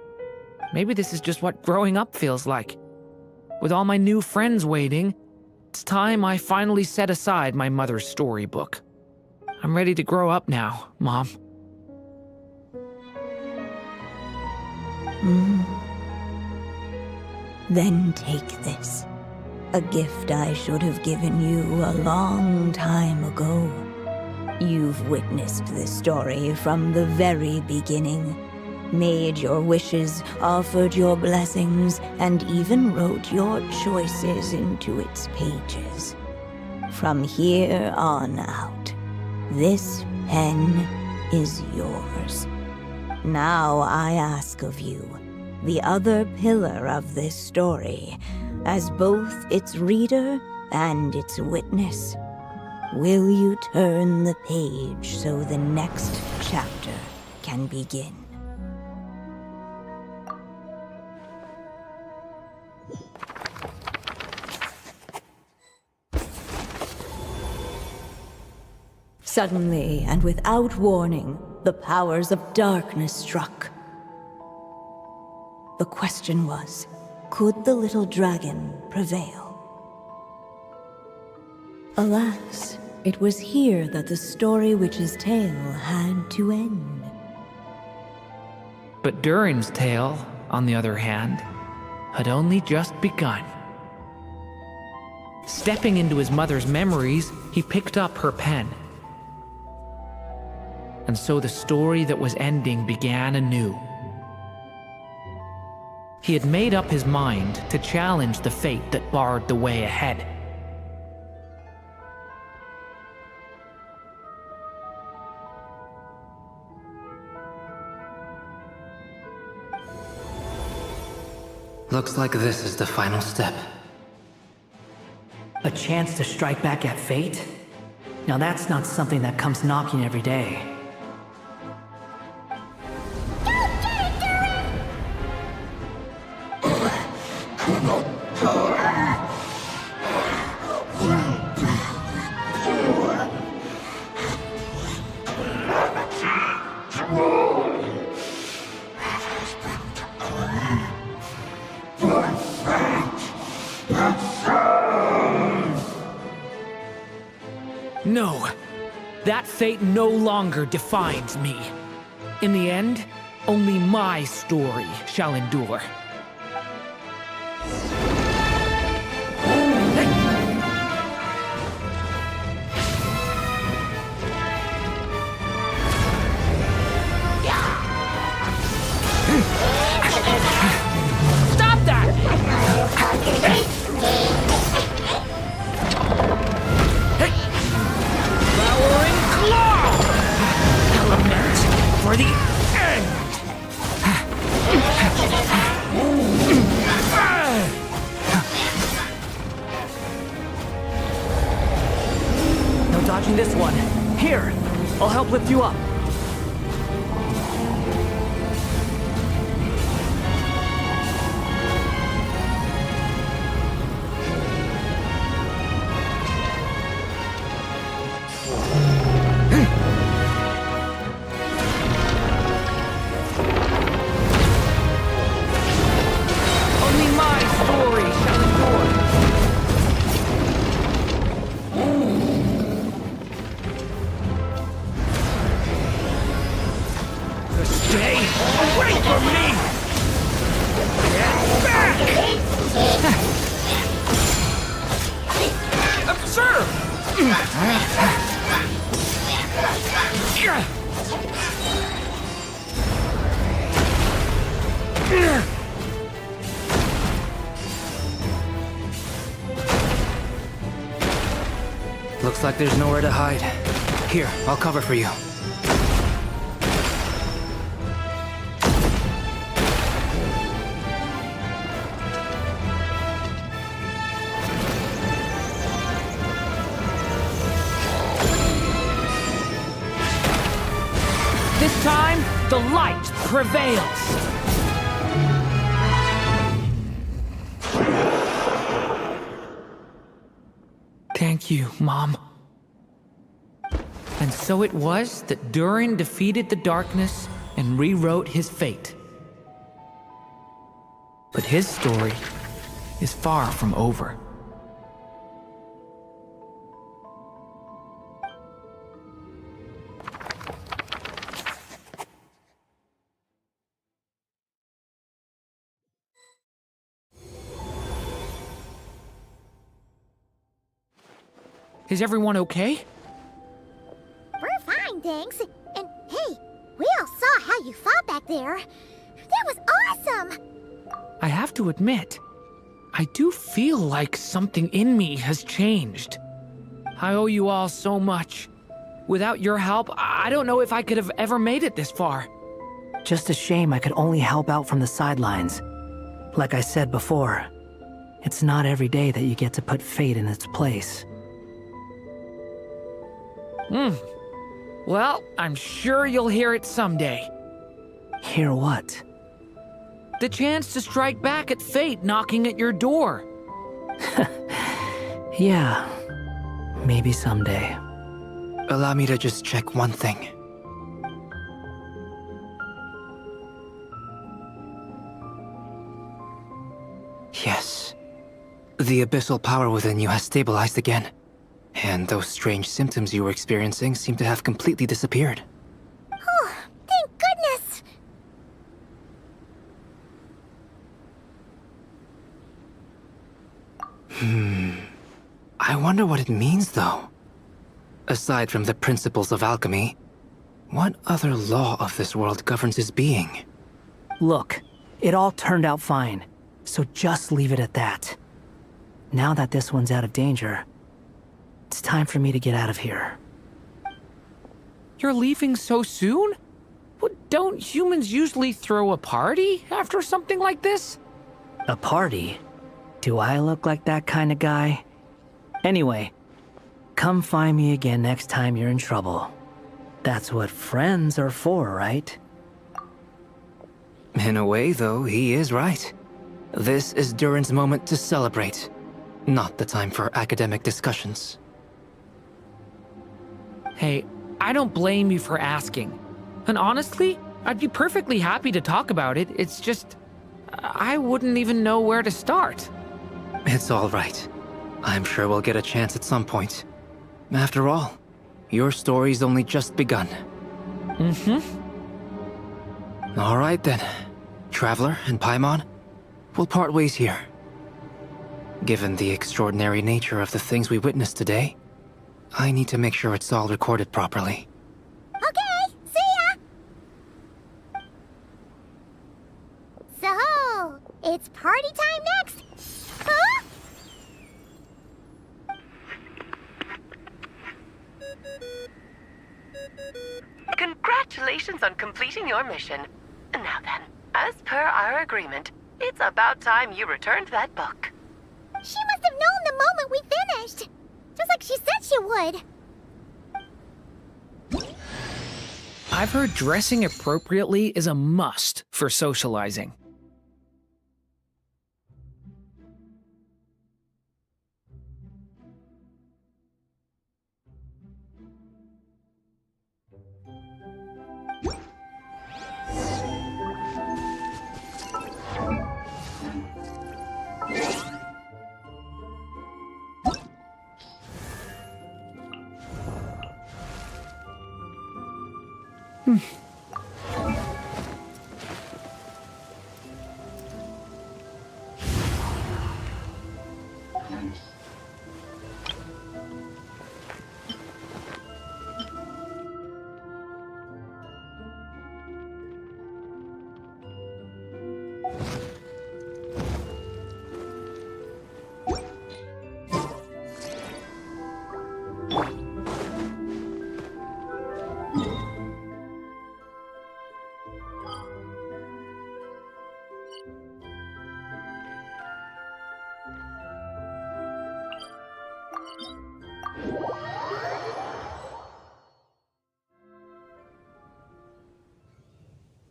F: Maybe this is just what growing up feels like. With all my new friends waiting, it's time I finally set aside my mother's storybook. I'm ready to grow up now, Mom.
D: Then take this. A gift I should have given you a long time ago. You've witnessed this story from the very beginning. Made your wishes, offered your blessings, and even wrote your choices into its pages. From here on out, this pen is yours. Now I ask of you, the other pillar of this story, as both its reader and its witness. Will you turn the page so the next chapter can begin? Suddenly, and without warning, the powers of darkness struck. The question was, could the little dragon prevail? Alas, it was here that the story witch's tale had to end.
F: But Durin's tale, on the other hand, had only just begun. Stepping into his mother's memories, he picked up her pen. And so the story that was ending began anew. He had made up his mind to challenge the fate that barred the way ahead.
G: Looks like this is the final step.
E: A chance to strike back at fate? Now that's not something that comes knocking every day.
F: No, that fate no longer defines me. In the end, only my story shall endure. Stop that! Devouring claw! Element for the end!
E: No dodging this one. Here, I'll help lift you up.
F: Only my story shall endure. Stay away from me! Get back! Observe!
G: Looks like there's nowhere to hide. Here, I'll cover for you.
F: This time, the light prevails. Thank you, Mom. And so it was that Durin defeated the darkness and rewrote his fate. But his story is far from over. Is everyone okay?
A: We're fine, thanks. And hey, we all saw how you fought back there. That was awesome!
F: I have to admit, I do feel like something in me has changed. I owe you all so much. Without your help, I don't know if I could have ever made it this far.
E: Just a shame I could only help out from the sidelines. Like I said before, It's not every day that you get to put fate in its place.
F: Well, I'm sure you'll hear it someday.
E: Hear what?
F: The chance to strike back at fate knocking at your door.
E: Yeah, maybe someday.
G: Allow me to just check one thing. Yes. The abyssal power within you has stabilized again. And those strange symptoms you were experiencing seem to have completely disappeared.
A: Oh, thank goodness!
G: I wonder what it means, though. Aside from the principles of alchemy, what other law of this world governs his being?
E: Look, it all turned out fine, so just leave it at that. Now that this one's out of danger, it's time for me to get out of here.
F: You're leaving so soon? Don't humans usually throw a party after something like this?
E: A party? Do I look like that kind of guy? Anyway, come find me again next time you're in trouble. That's what friends are for, right?
G: In a way, though, he is right. This is Durin's moment to celebrate, not the time for academic discussions.
F: Hey, I don't blame you for asking. And honestly, I'd be perfectly happy to talk about it. It's just, I wouldn't even know where to start.
G: It's all right. I'm sure we'll get a chance at some point. After all, your story's only just begun. All right then. Traveler and Paimon, we'll part ways here. Given the extraordinary nature of the things we witnessed today, I need to make sure it's all recorded properly.
A: Okay, see ya! So, it's party time next? Huh?
J: Congratulations on completing your mission. Now then, as per our agreement, it's about time you returned that book.
A: She must have known the moment we finished. Just like she said she would.
F: I've heard dressing appropriately is a must for socializing.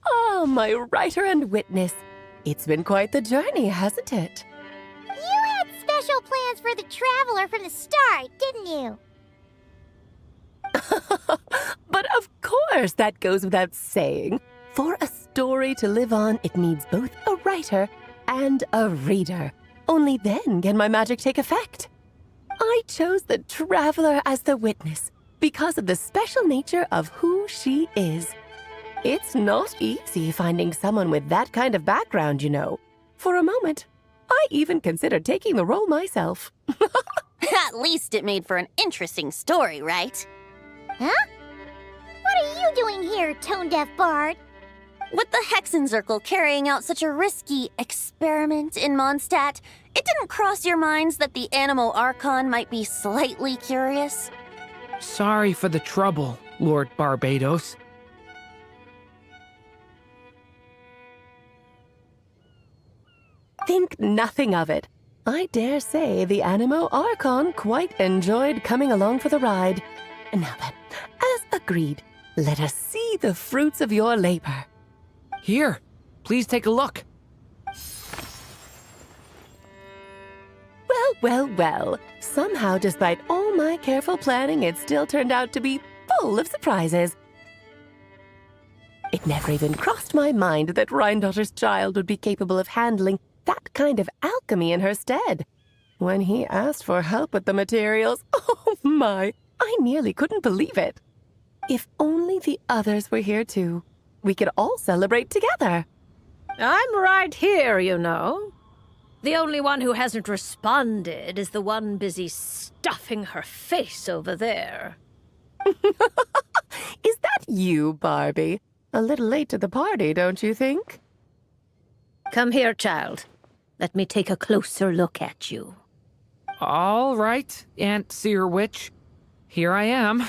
M: Oh, my writer and witness. It's been quite the journey, hasn't it?
A: You had special plans for the Traveler from the start, didn't you?
M: But of course, that goes without saying. For a story to live on, it needs both a writer and a reader. Only then can my magic take effect. I chose the Traveler as the witness because of the special nature of who she is. It's not easy finding someone with that kind of background, you know. For a moment, I even considered taking the role myself.
H: At least it made for an interesting story, right?
A: Huh? What are you doing here, tone-deaf bard?
H: With the Hexenzirkel carrying out such a risky experiment in Mondstadt, it didn't cross your minds that the Animo Archon might be slightly curious?
F: Sorry for the trouble, Lord Barbados.
M: Think nothing of it. I dare say the Animo Archon quite enjoyed coming along for the ride. Now then, as agreed, let us see the fruits of your labor.
F: Here, please take a look.
M: Well. Somehow, despite all my careful planning, it still turned out to be full of surprises. It never even crossed my mind that Rhindotter's child would be capable of handling that kind of alchemy in her stead. When he asked for help with the materials, oh my, I nearly couldn't believe it. If only the others were here too, we could all celebrate together.
L: I'm right here, you know. The only one who hasn't responded is the one busy stuffing her face over there.
M: Is that you, Barbie? A little late to the party, don't you think?
L: Come here, child. Let me take a closer look at you.
F: All right, Aunt Seer Witch. Here I am.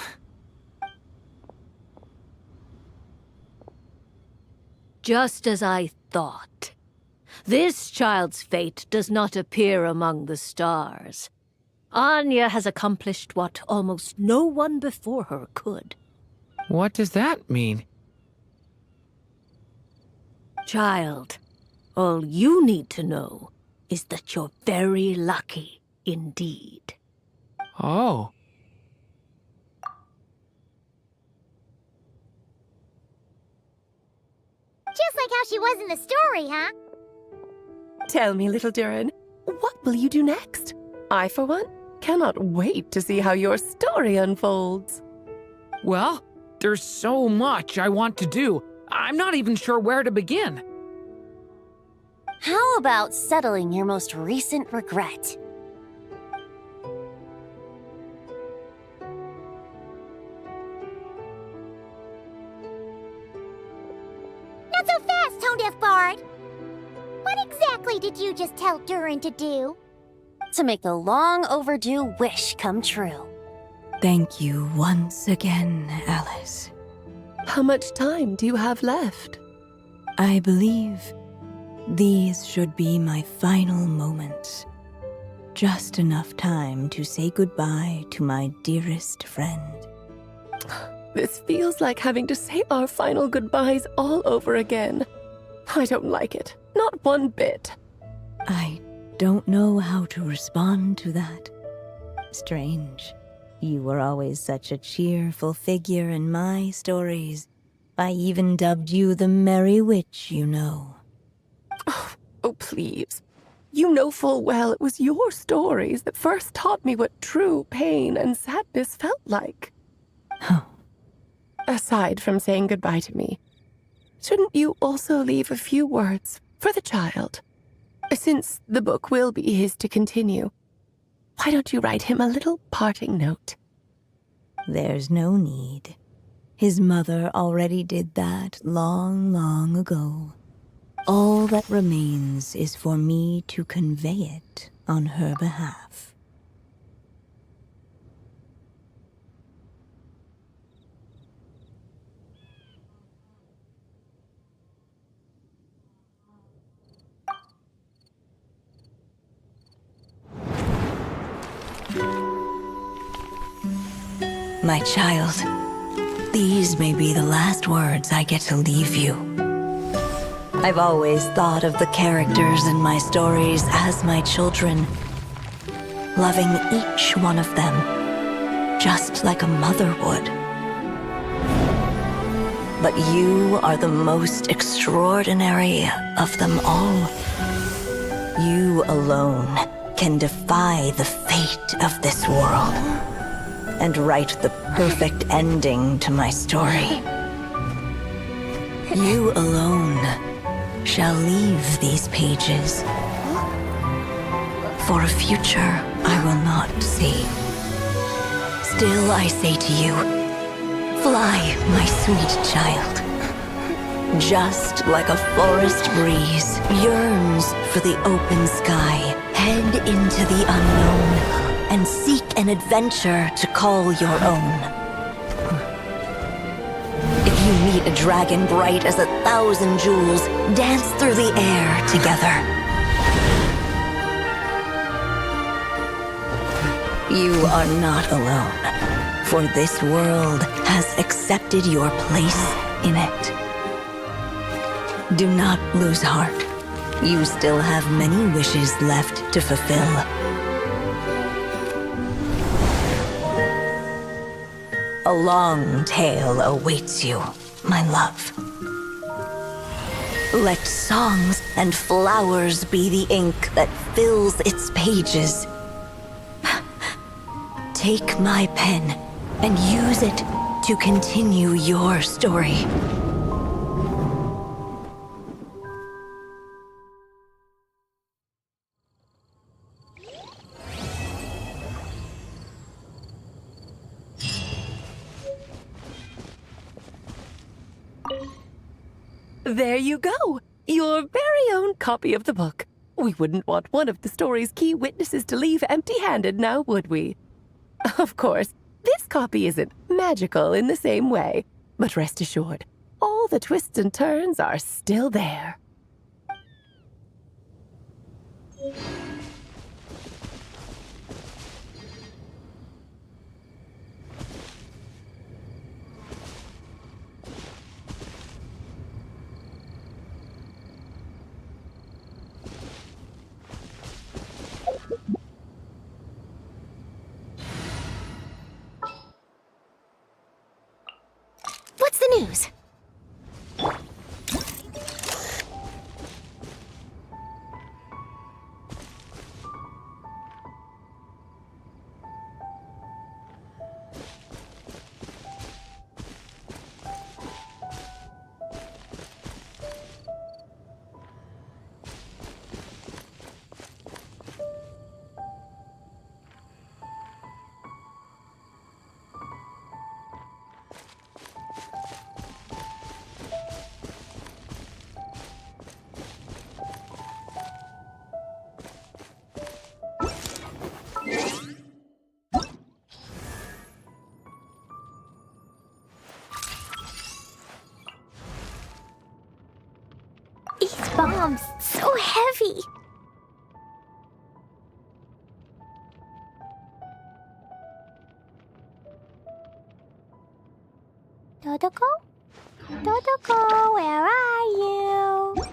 L: Just as I thought. This child's fate does not appear among the stars. Anya has accomplished what almost no one before her could.
F: What does that mean?
L: Child, all you need to know is that you're very lucky indeed.
F: Oh.
A: Just like how she was in the story, huh?
M: Tell me, little Durin, what will you do next? I, for one, cannot wait to see how your story unfolds.
F: Well, there's so much I want to do. I'm not even sure where to begin.
H: How about settling your most recent regret?
A: Not so fast, Tone-Deaf Bard! What exactly did you just tell Durin to do?
H: To make a long overdue wish come true.
D: Thank you once again, Alice.
M: How much time do you have left?
D: I believe these should be my final moments. Just enough time to say goodbye to my dearest friend.
M: This feels like having to say our final goodbyes all over again. I don't like it. Not one bit.
D: I don't know how to respond to that. Strange. You were always such a cheerful figure in my stories. I even dubbed you the Merry Witch, you know.
M: Oh, please. You know full well it was your stories that first taught me what true pain and sadness felt like.
D: Oh.
M: Aside from saying goodbye to me, shouldn't you also leave a few words for the child? Since the book will be his to continue, why don't you write him a little parting note?
D: There's no need. His mother already did that long, long ago. All that remains is for me to convey it on her behalf. My child, these may be the last words I get to leave you. I've always thought of the characters in my stories as my children, loving each one of them, just like a mother would. But you are the most extraordinary of them all. You alone can defy the fate of this world and write the perfect ending to my story. You alone shall leave these pages for a future I will not see. Still I say to you, fly, my sweet child. Just like a forest breeze yearns for the open sky, head into the unknown and seek an adventure to call your own. If you meet a dragon bright as 1,000 jewels, dance through the air together. You are not alone, for this world has accepted your place in it. Do not lose heart. You still have many wishes left to fulfill. A long tale awaits you, my love. Let songs and flowers be the ink that fills its pages. Take my pen and use it to continue your story.
M: There you go! Your very own copy of the book. We wouldn't want one of the story's key witnesses to leave empty-handed, now would we? Of course, this copy isn't magical in the same way, but rest assured, all the twists and turns are still there.
H: What's the news?
A: These bombs, so heavy. Dodoko? Dodoko, where are you?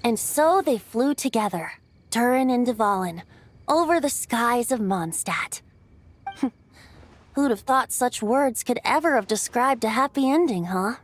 H: And so they flew together, Durin and Dvalin, over the skies of Mondstadt. Who'd have thought such words could ever have described a happy ending, huh?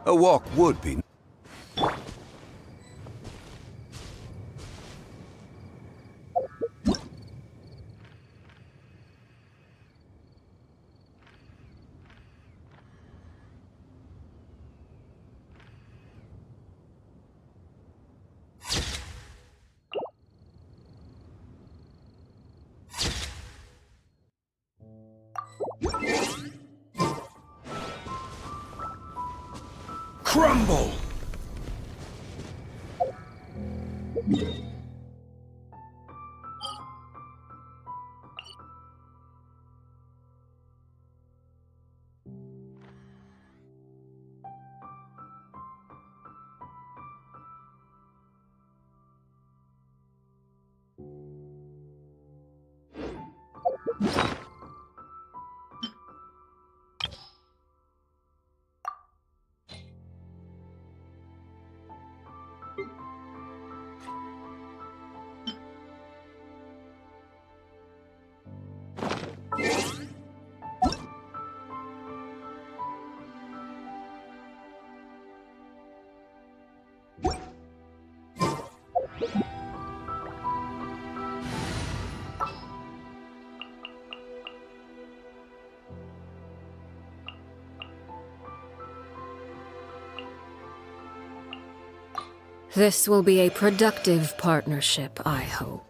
N: A walk would be. Crumble!
B: This will be a productive partnership, I hope.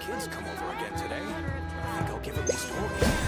N: Kids come over again today. I think I'll give them the story.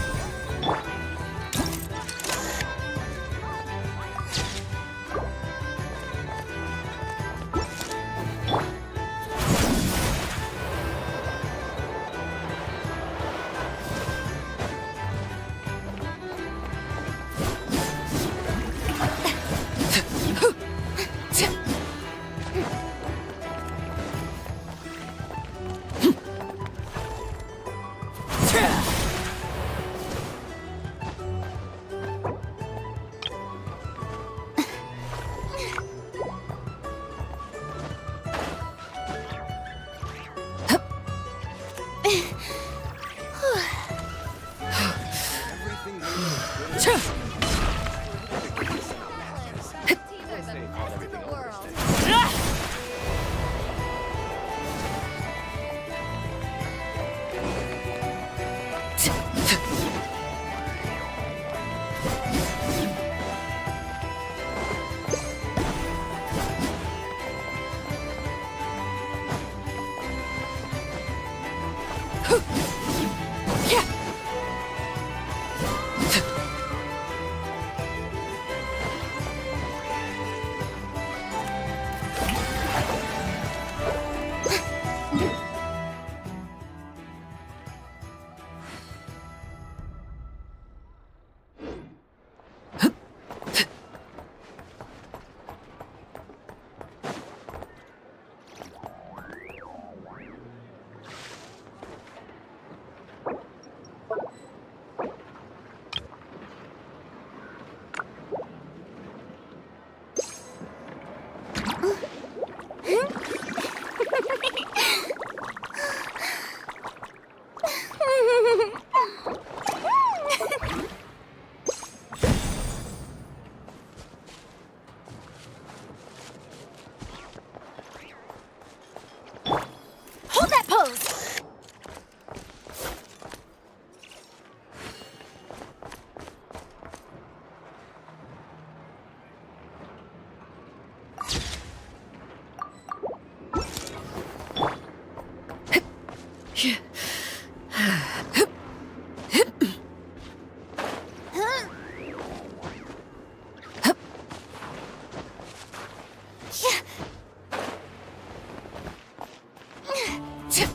A: Smile!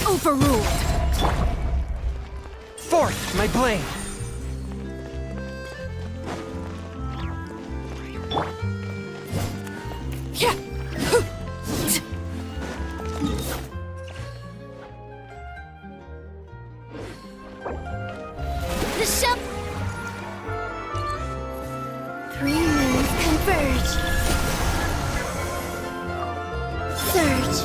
B: Overruled!
C: Forth, my blade!
A: The ship! Three moons converge. Surge.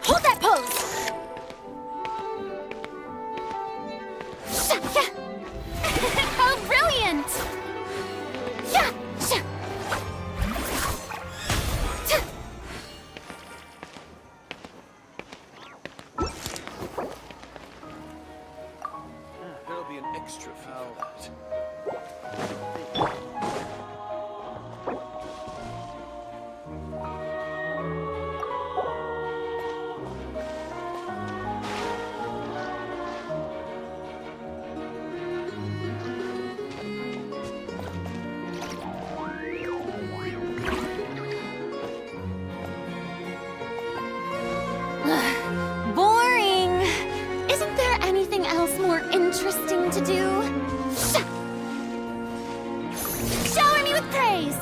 A: Hold that pose! How brilliant!
N: There'll be an extra fee for that.
A: Boring! Isn't there anything else more interesting to do? Shower me with praise!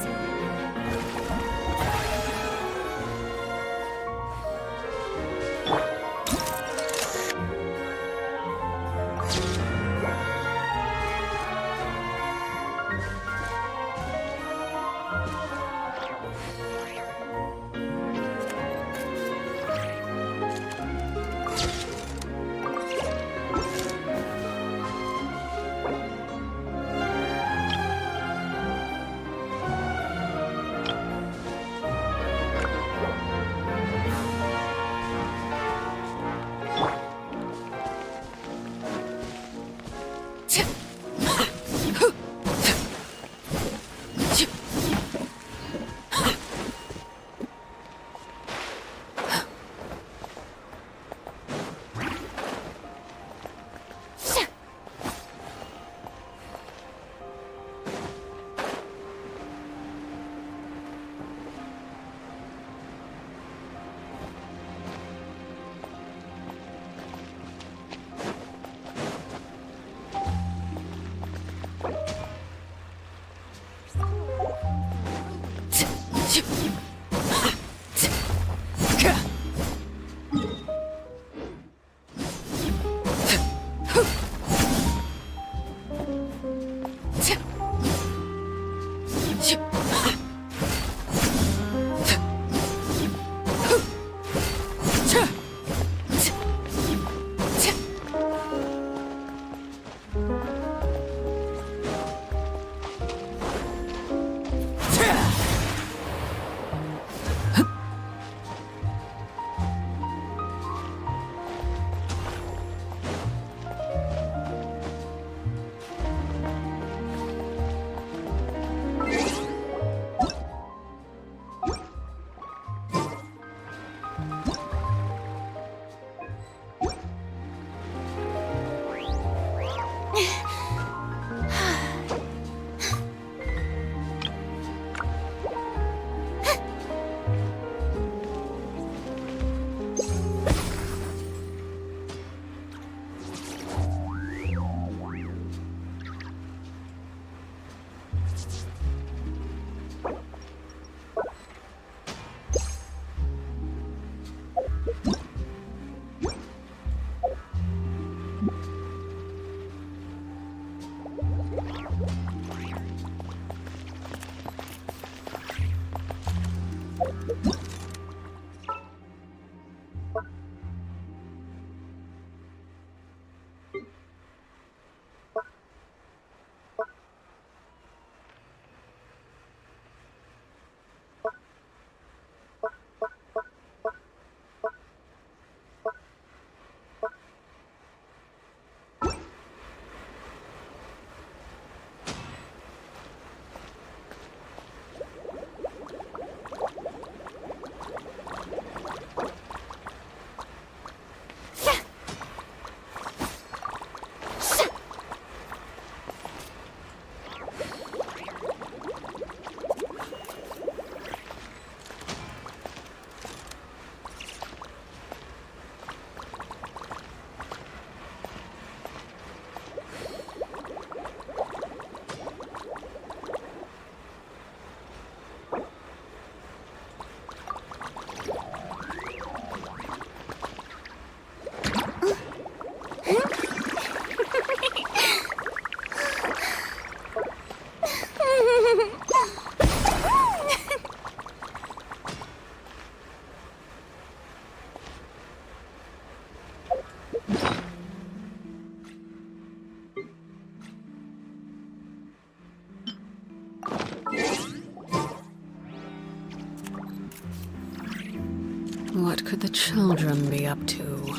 B: What could the children be up to?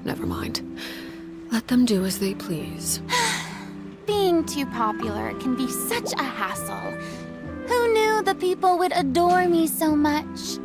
B: Never mind. Let them do as they please.
H: Being too popular can be such a hassle. Who knew the people would adore me so much?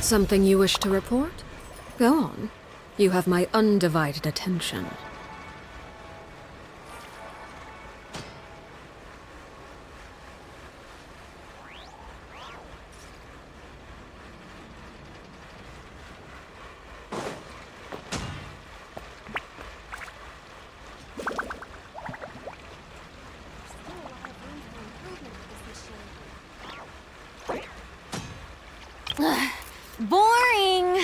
B: Something you wish to report? Go on. You have my undivided attention.
H: Boring!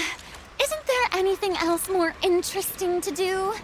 H: Isn't there anything else more interesting to do?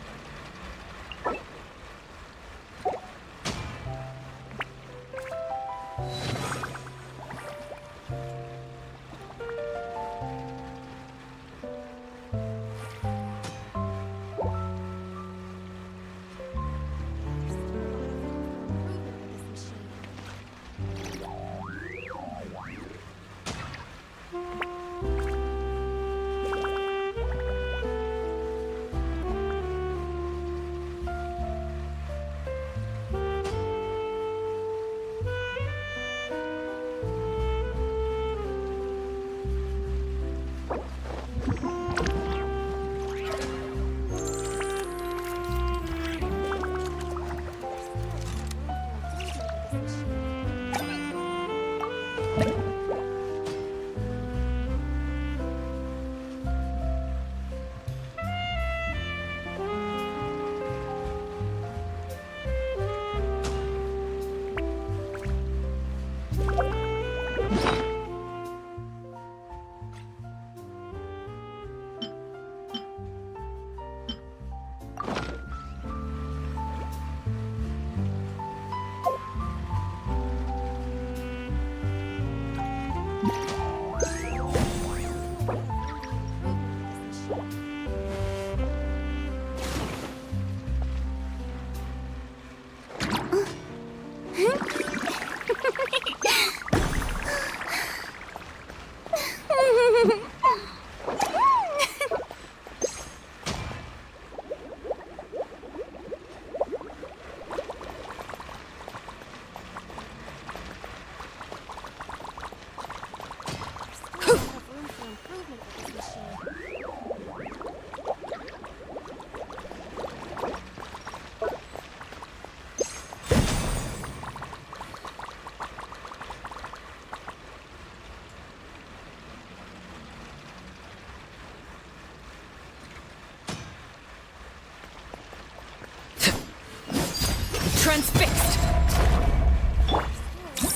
B: Transfixed!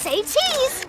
A: Say cheese!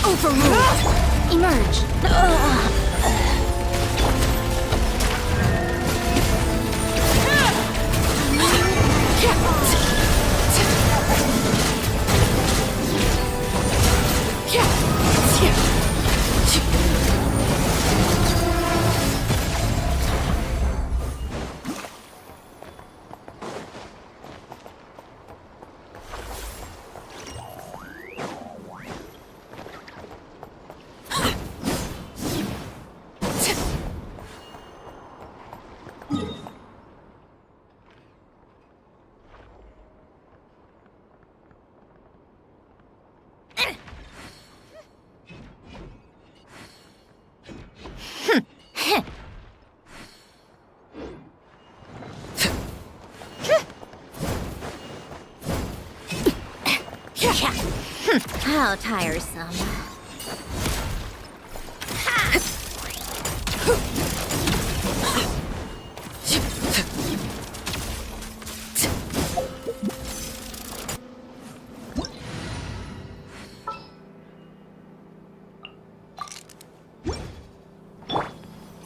A: Overruled. Emerge. How tiresome.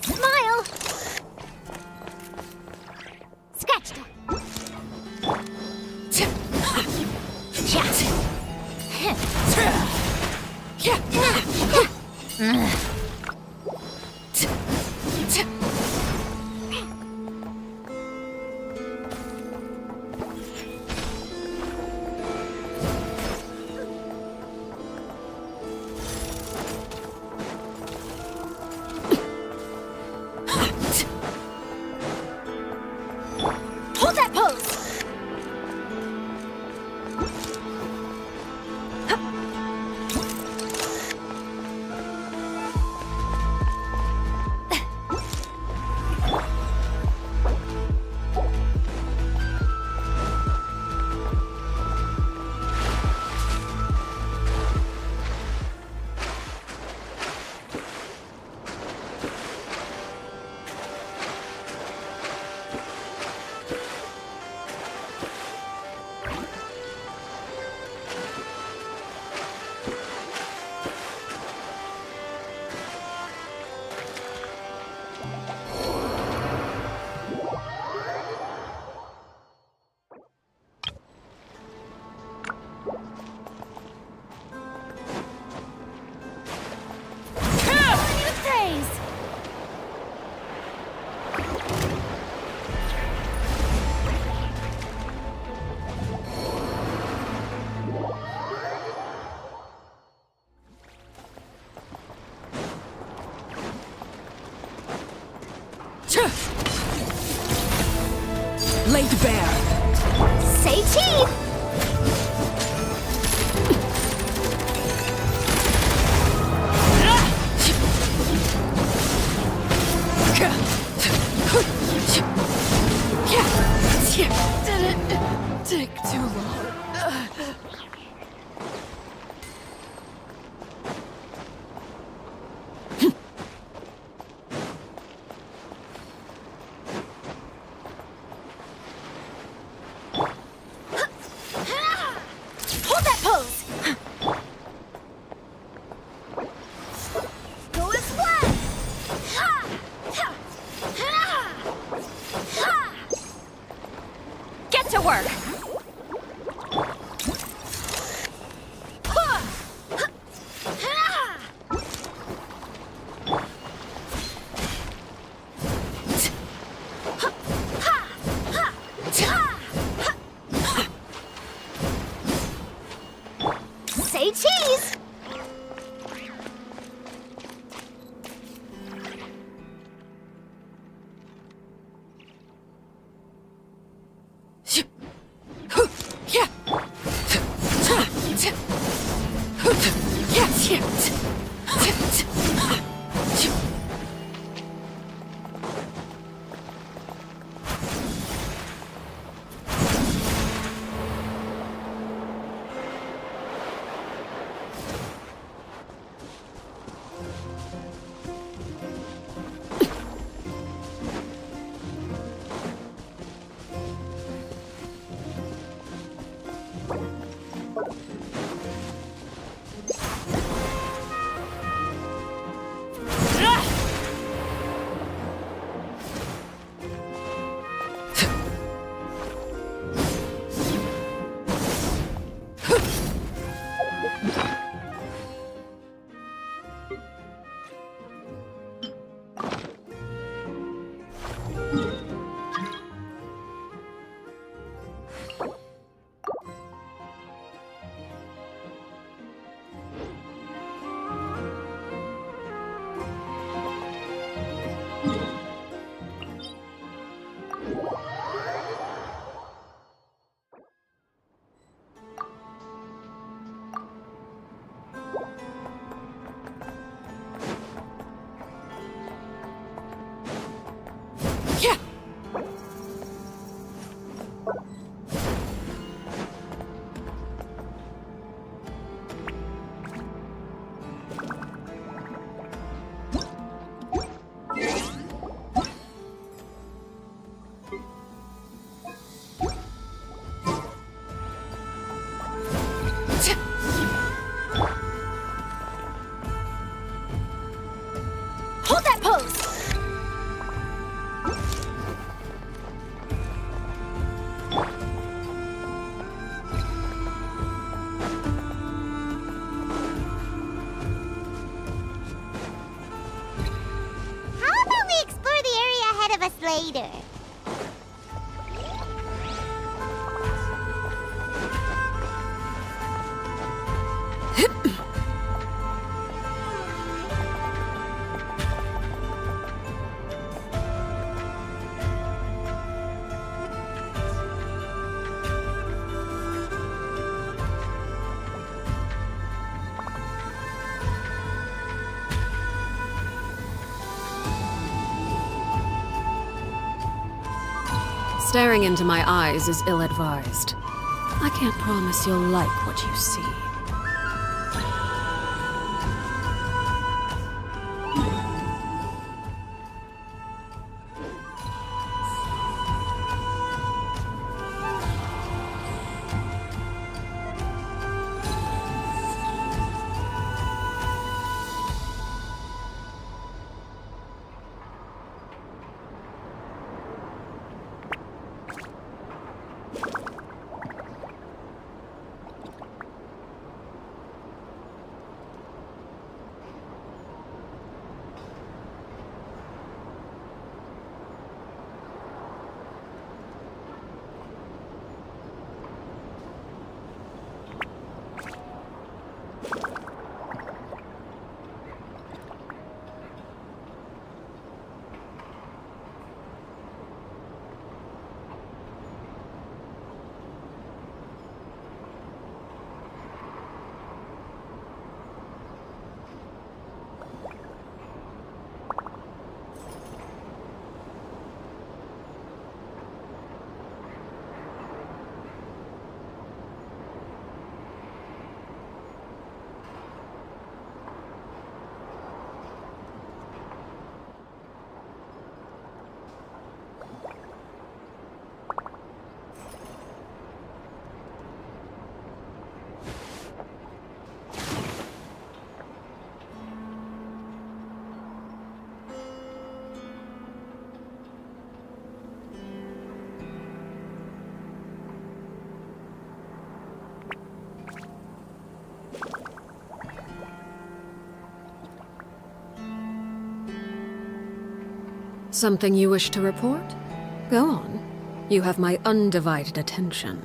A: Smile! Scratched. Hold that pose!
B: Laid bare.
A: Say cheese!
B: Did it take too long?
A: Hold that pose! Go as one!
H: Get to work!
A: Say cheese!
H: Hold that pose!
A: How about we explore the area ahead of us later?
B: Staring into my eyes is ill-advised. I can't promise you'll like what you see. Something you wish to report? Go on. You have my undivided attention.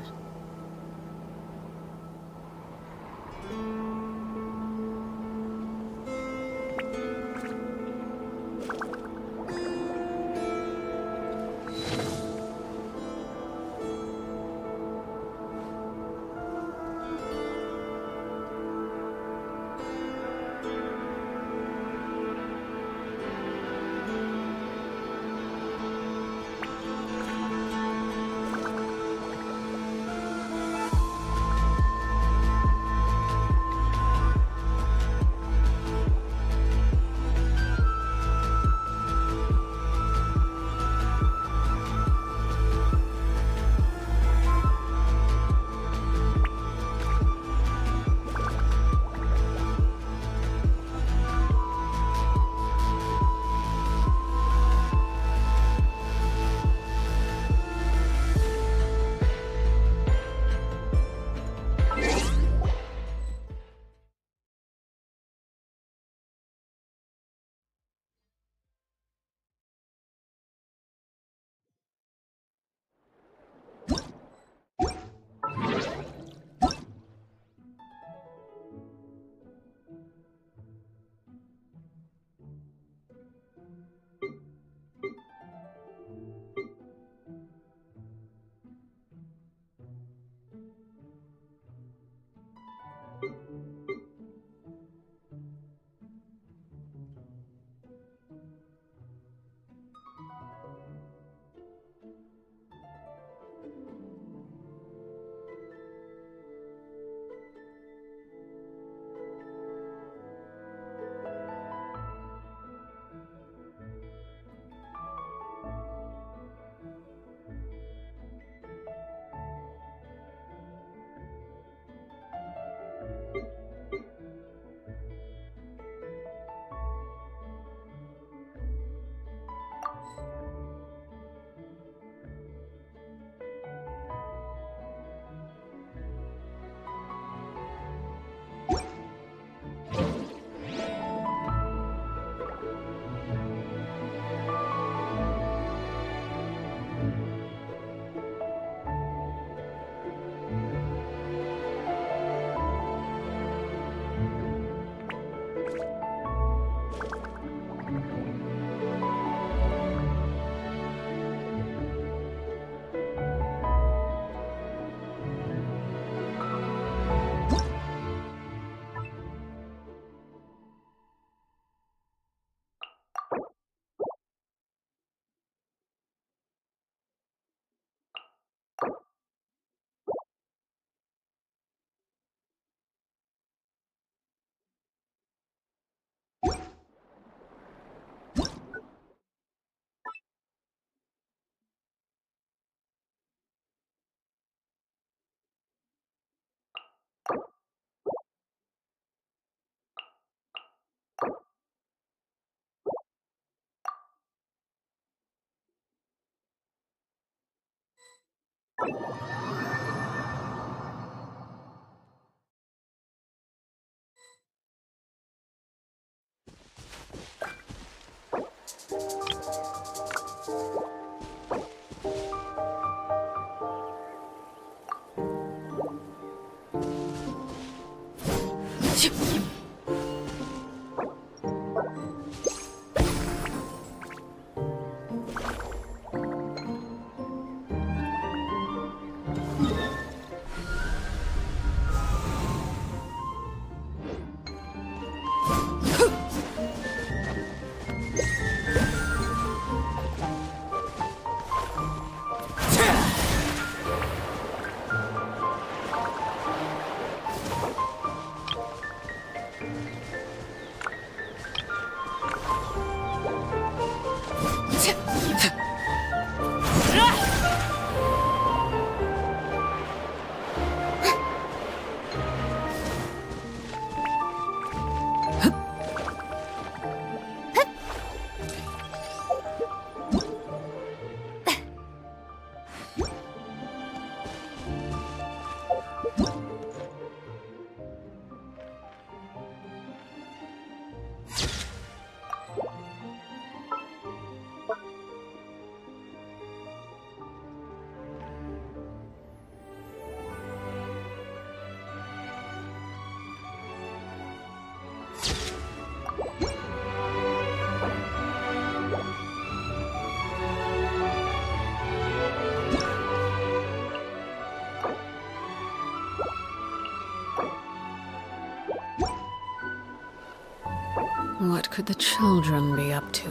B: What could the children be up to?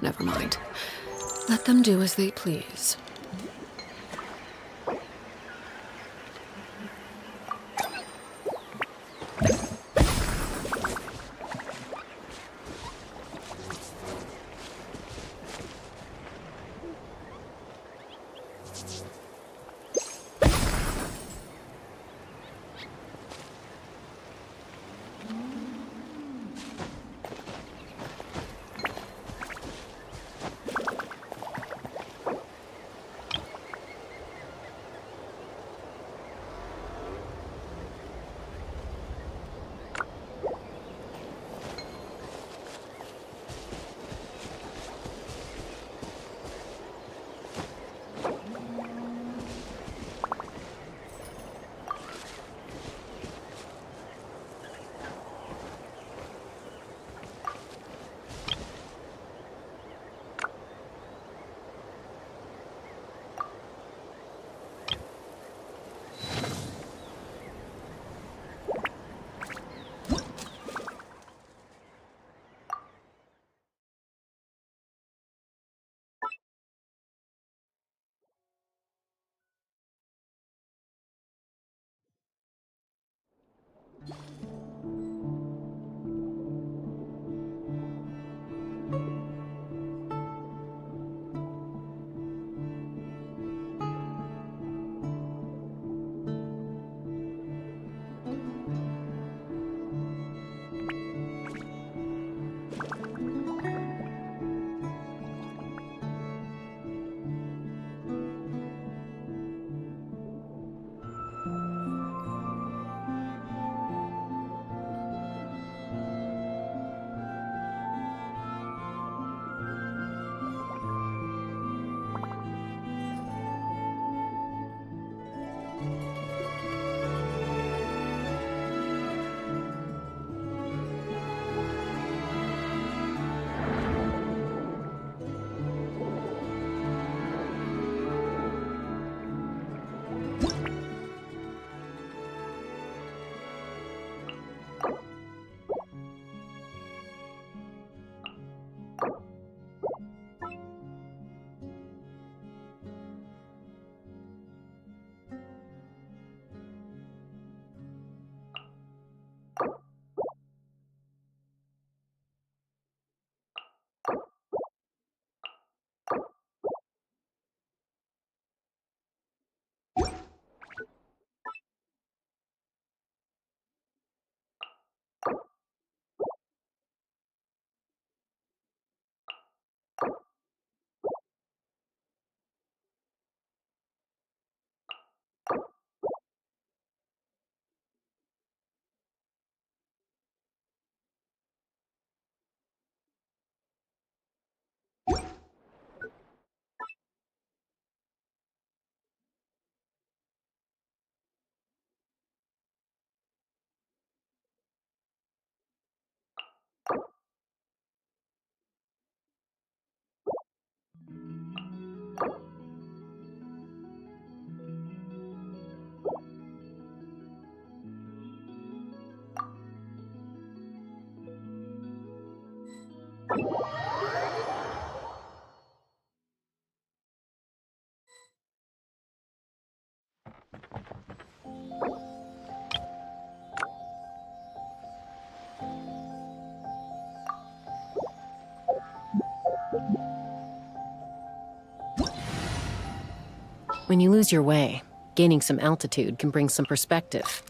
B: Never mind. Let them do as they please.
M: When you lose your way, gaining some altitude can bring some perspective.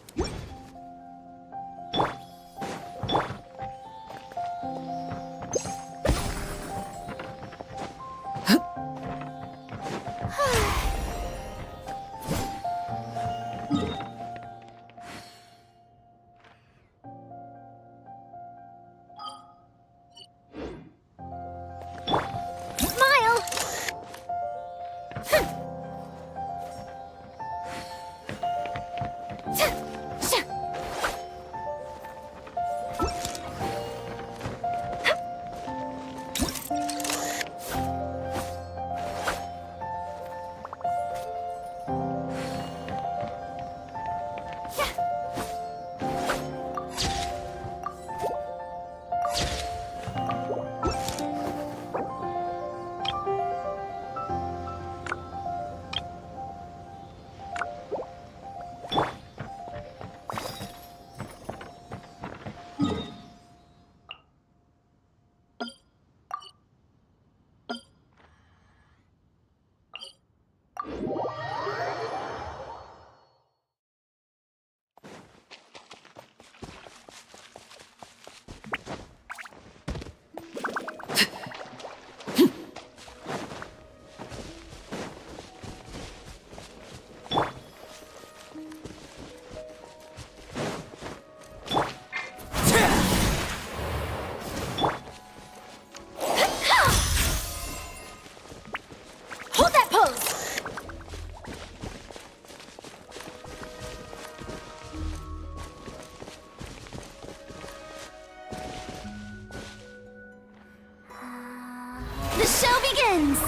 A: The show begins!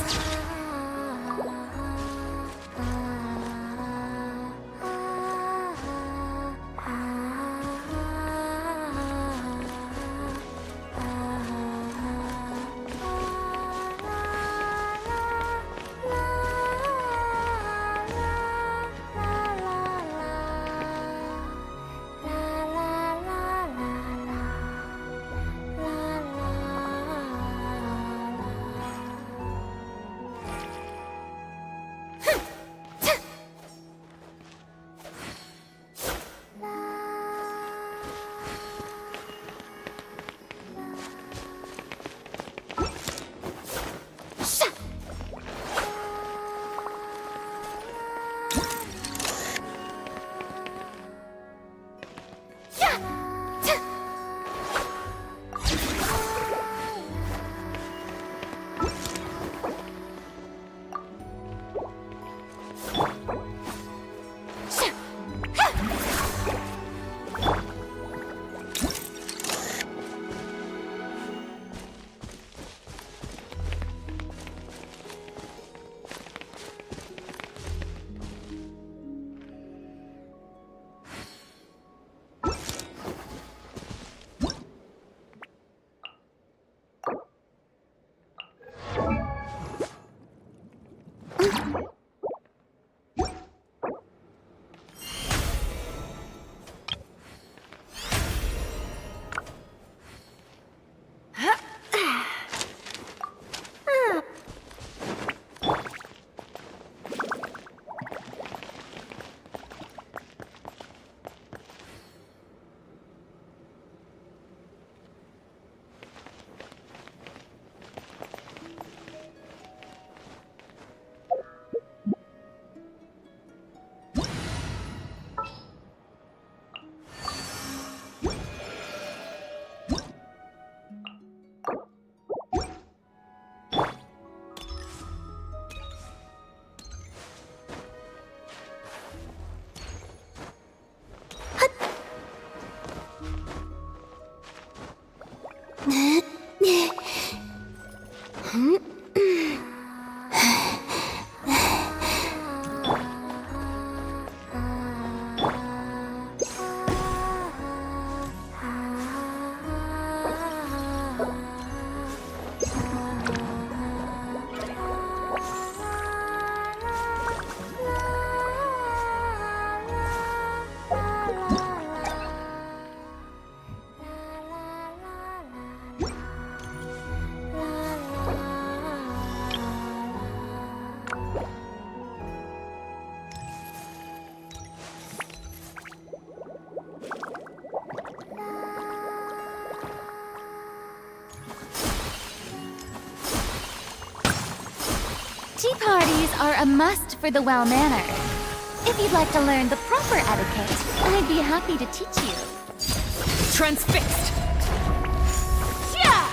O: Tea parties are a must for the well-mannered. If you'd like to learn the proper etiquette, I'd be happy to teach you.
B: Transfixed!
O: Yeah!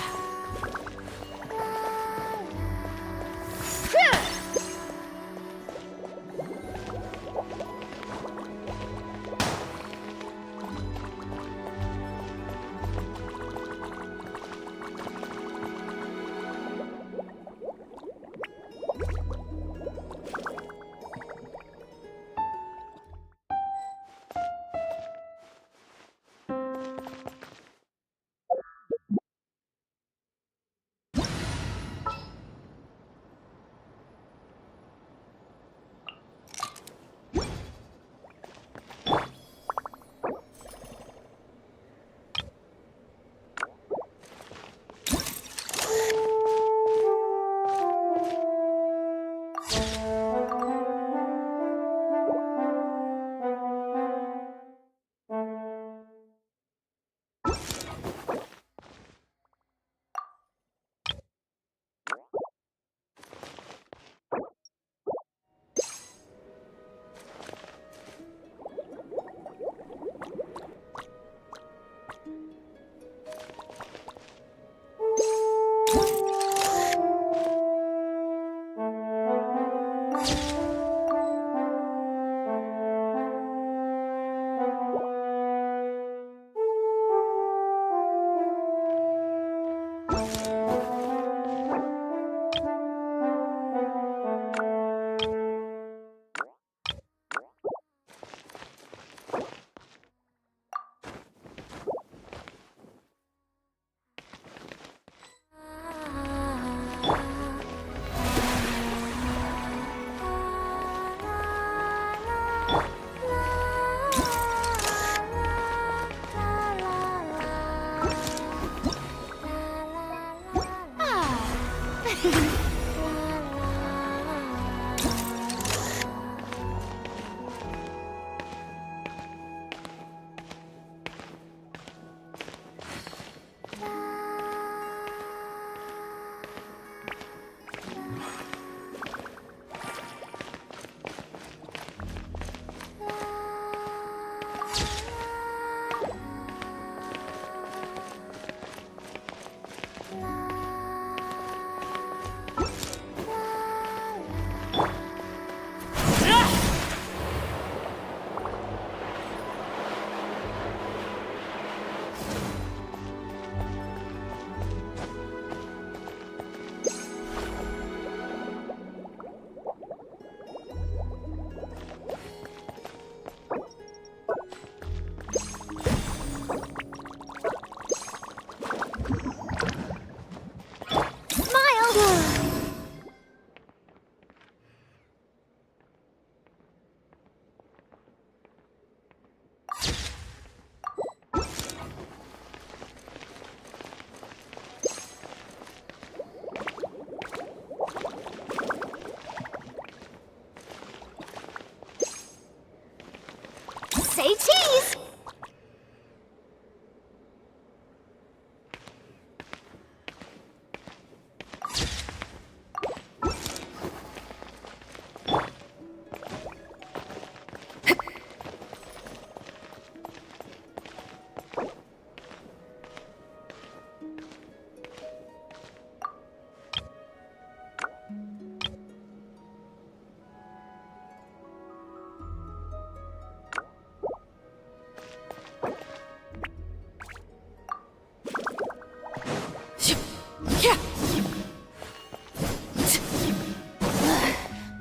O: Say cheese!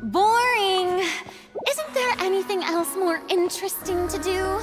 O: Boring! Isn't there anything else more interesting to do?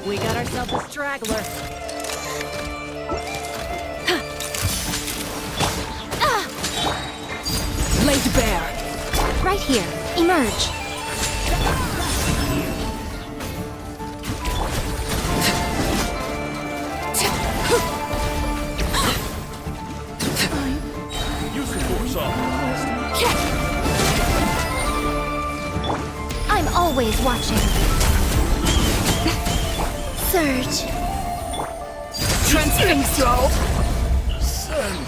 K: We got ourselves a straggler. Laid bare.
O: Right here. Emerge.
N: Use the force authorized.
O: I'm always watching. Surge.
N: Transfixo! Send.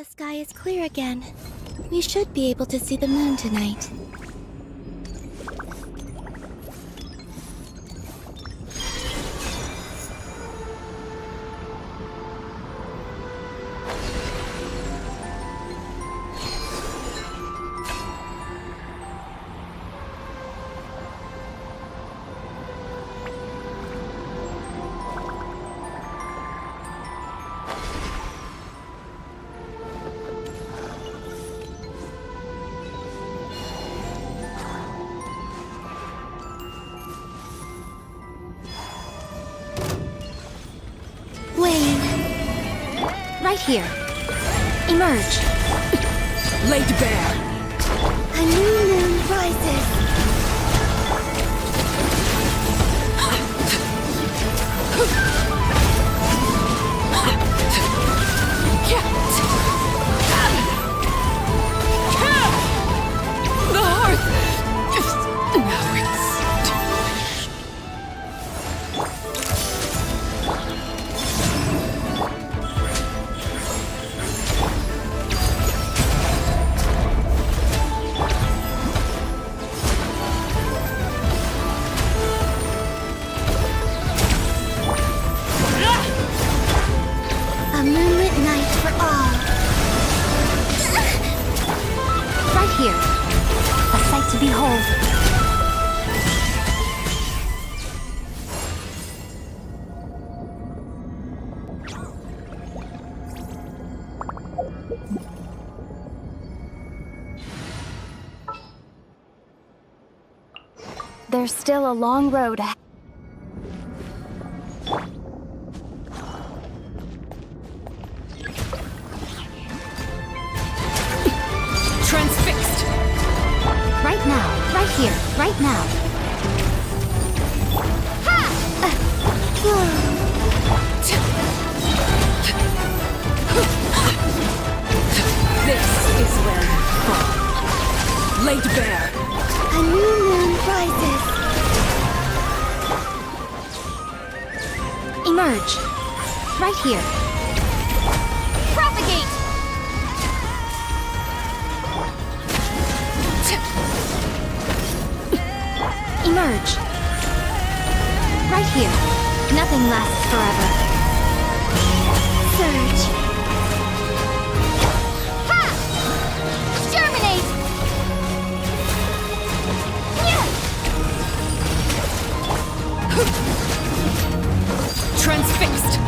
H: The sky is clear again. We should be able to see the moon tonight.
O: Right here. Emerge.
B: Laid bare.
H: A new moon rises.
B: The hearth. Now it's
H: A moonlit night for all.
O: right here. A sight to behold. There's still a long road ahead.
B: transfixed.
O: Right now. Right here. Right now.
B: This is where you fall. Laid bare.
H: A new moon rises.
O: Emerge. Right here. Propagate! Emerge. Right here. Nothing lasts forever. Surge. Ha! Germinate!
B: Transfixed.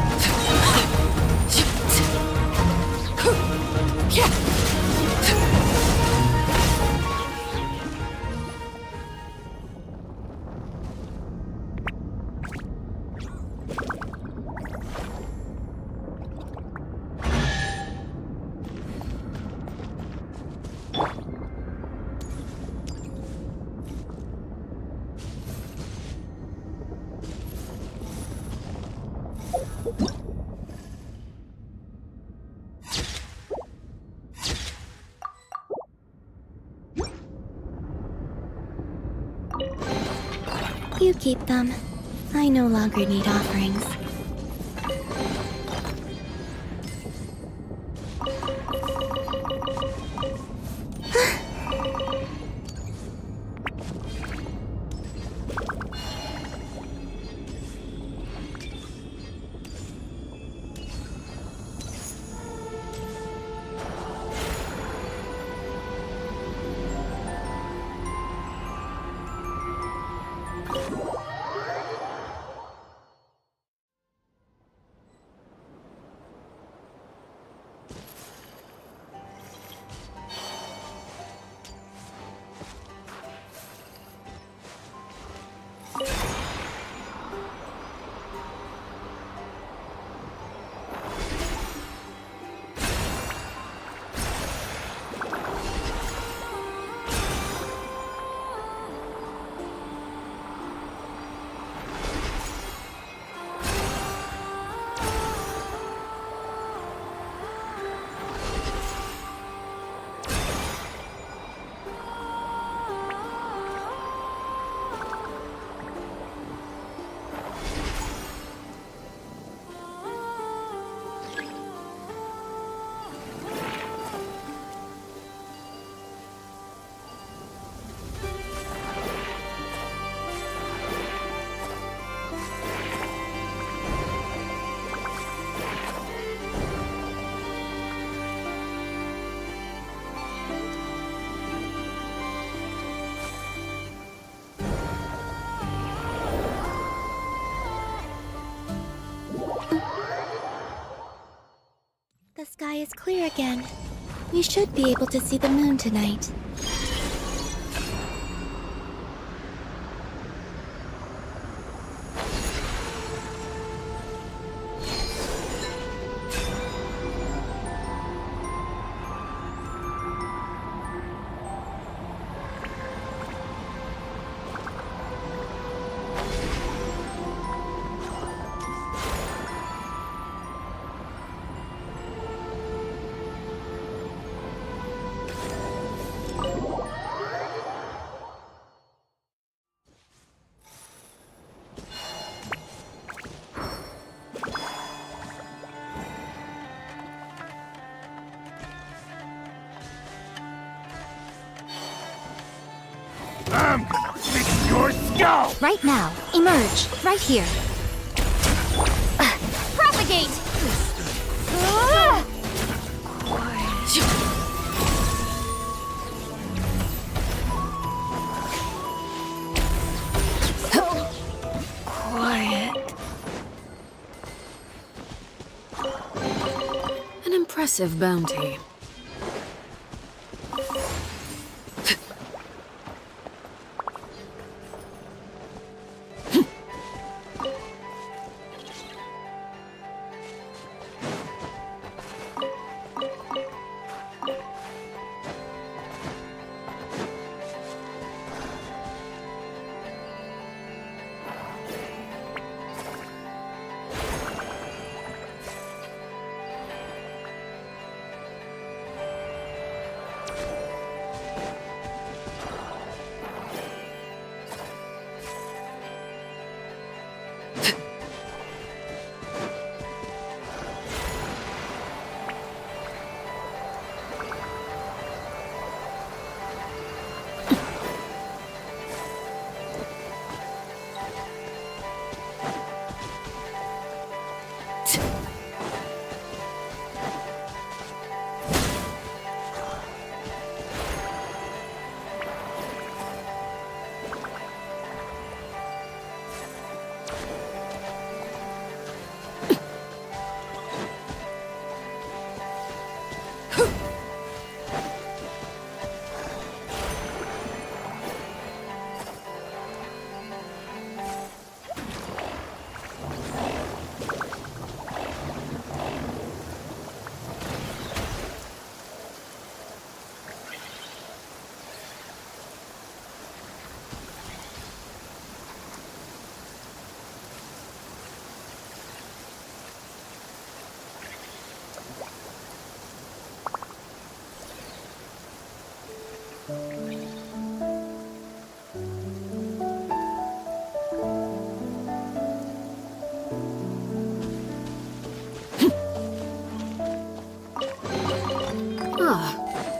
H: You keep them. I no longer need offerings.
O: The sky is clear again. We should be able to see the moon tonight.
N: I'm gonna fix your skull!
O: Right now. Emerge. Right here. Propagate!
B: Quiet. An impressive bounty.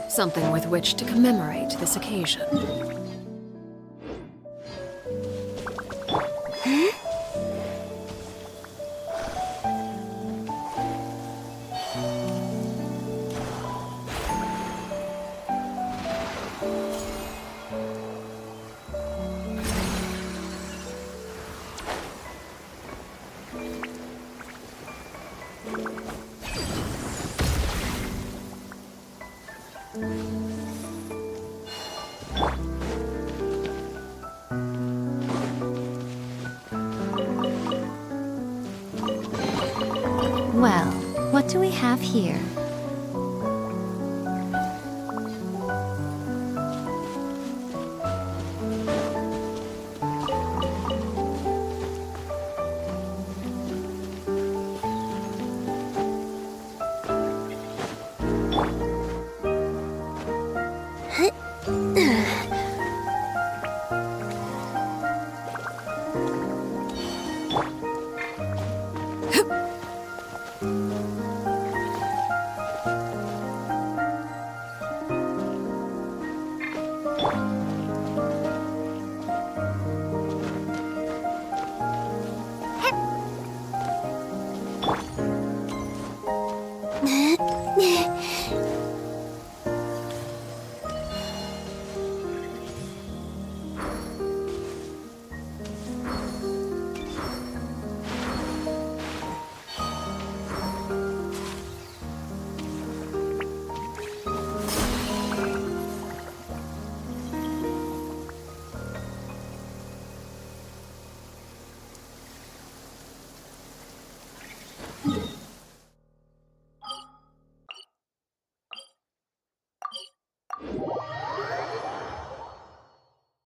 B: Something with which to commemorate this occasion.
O: Well, what do we have here?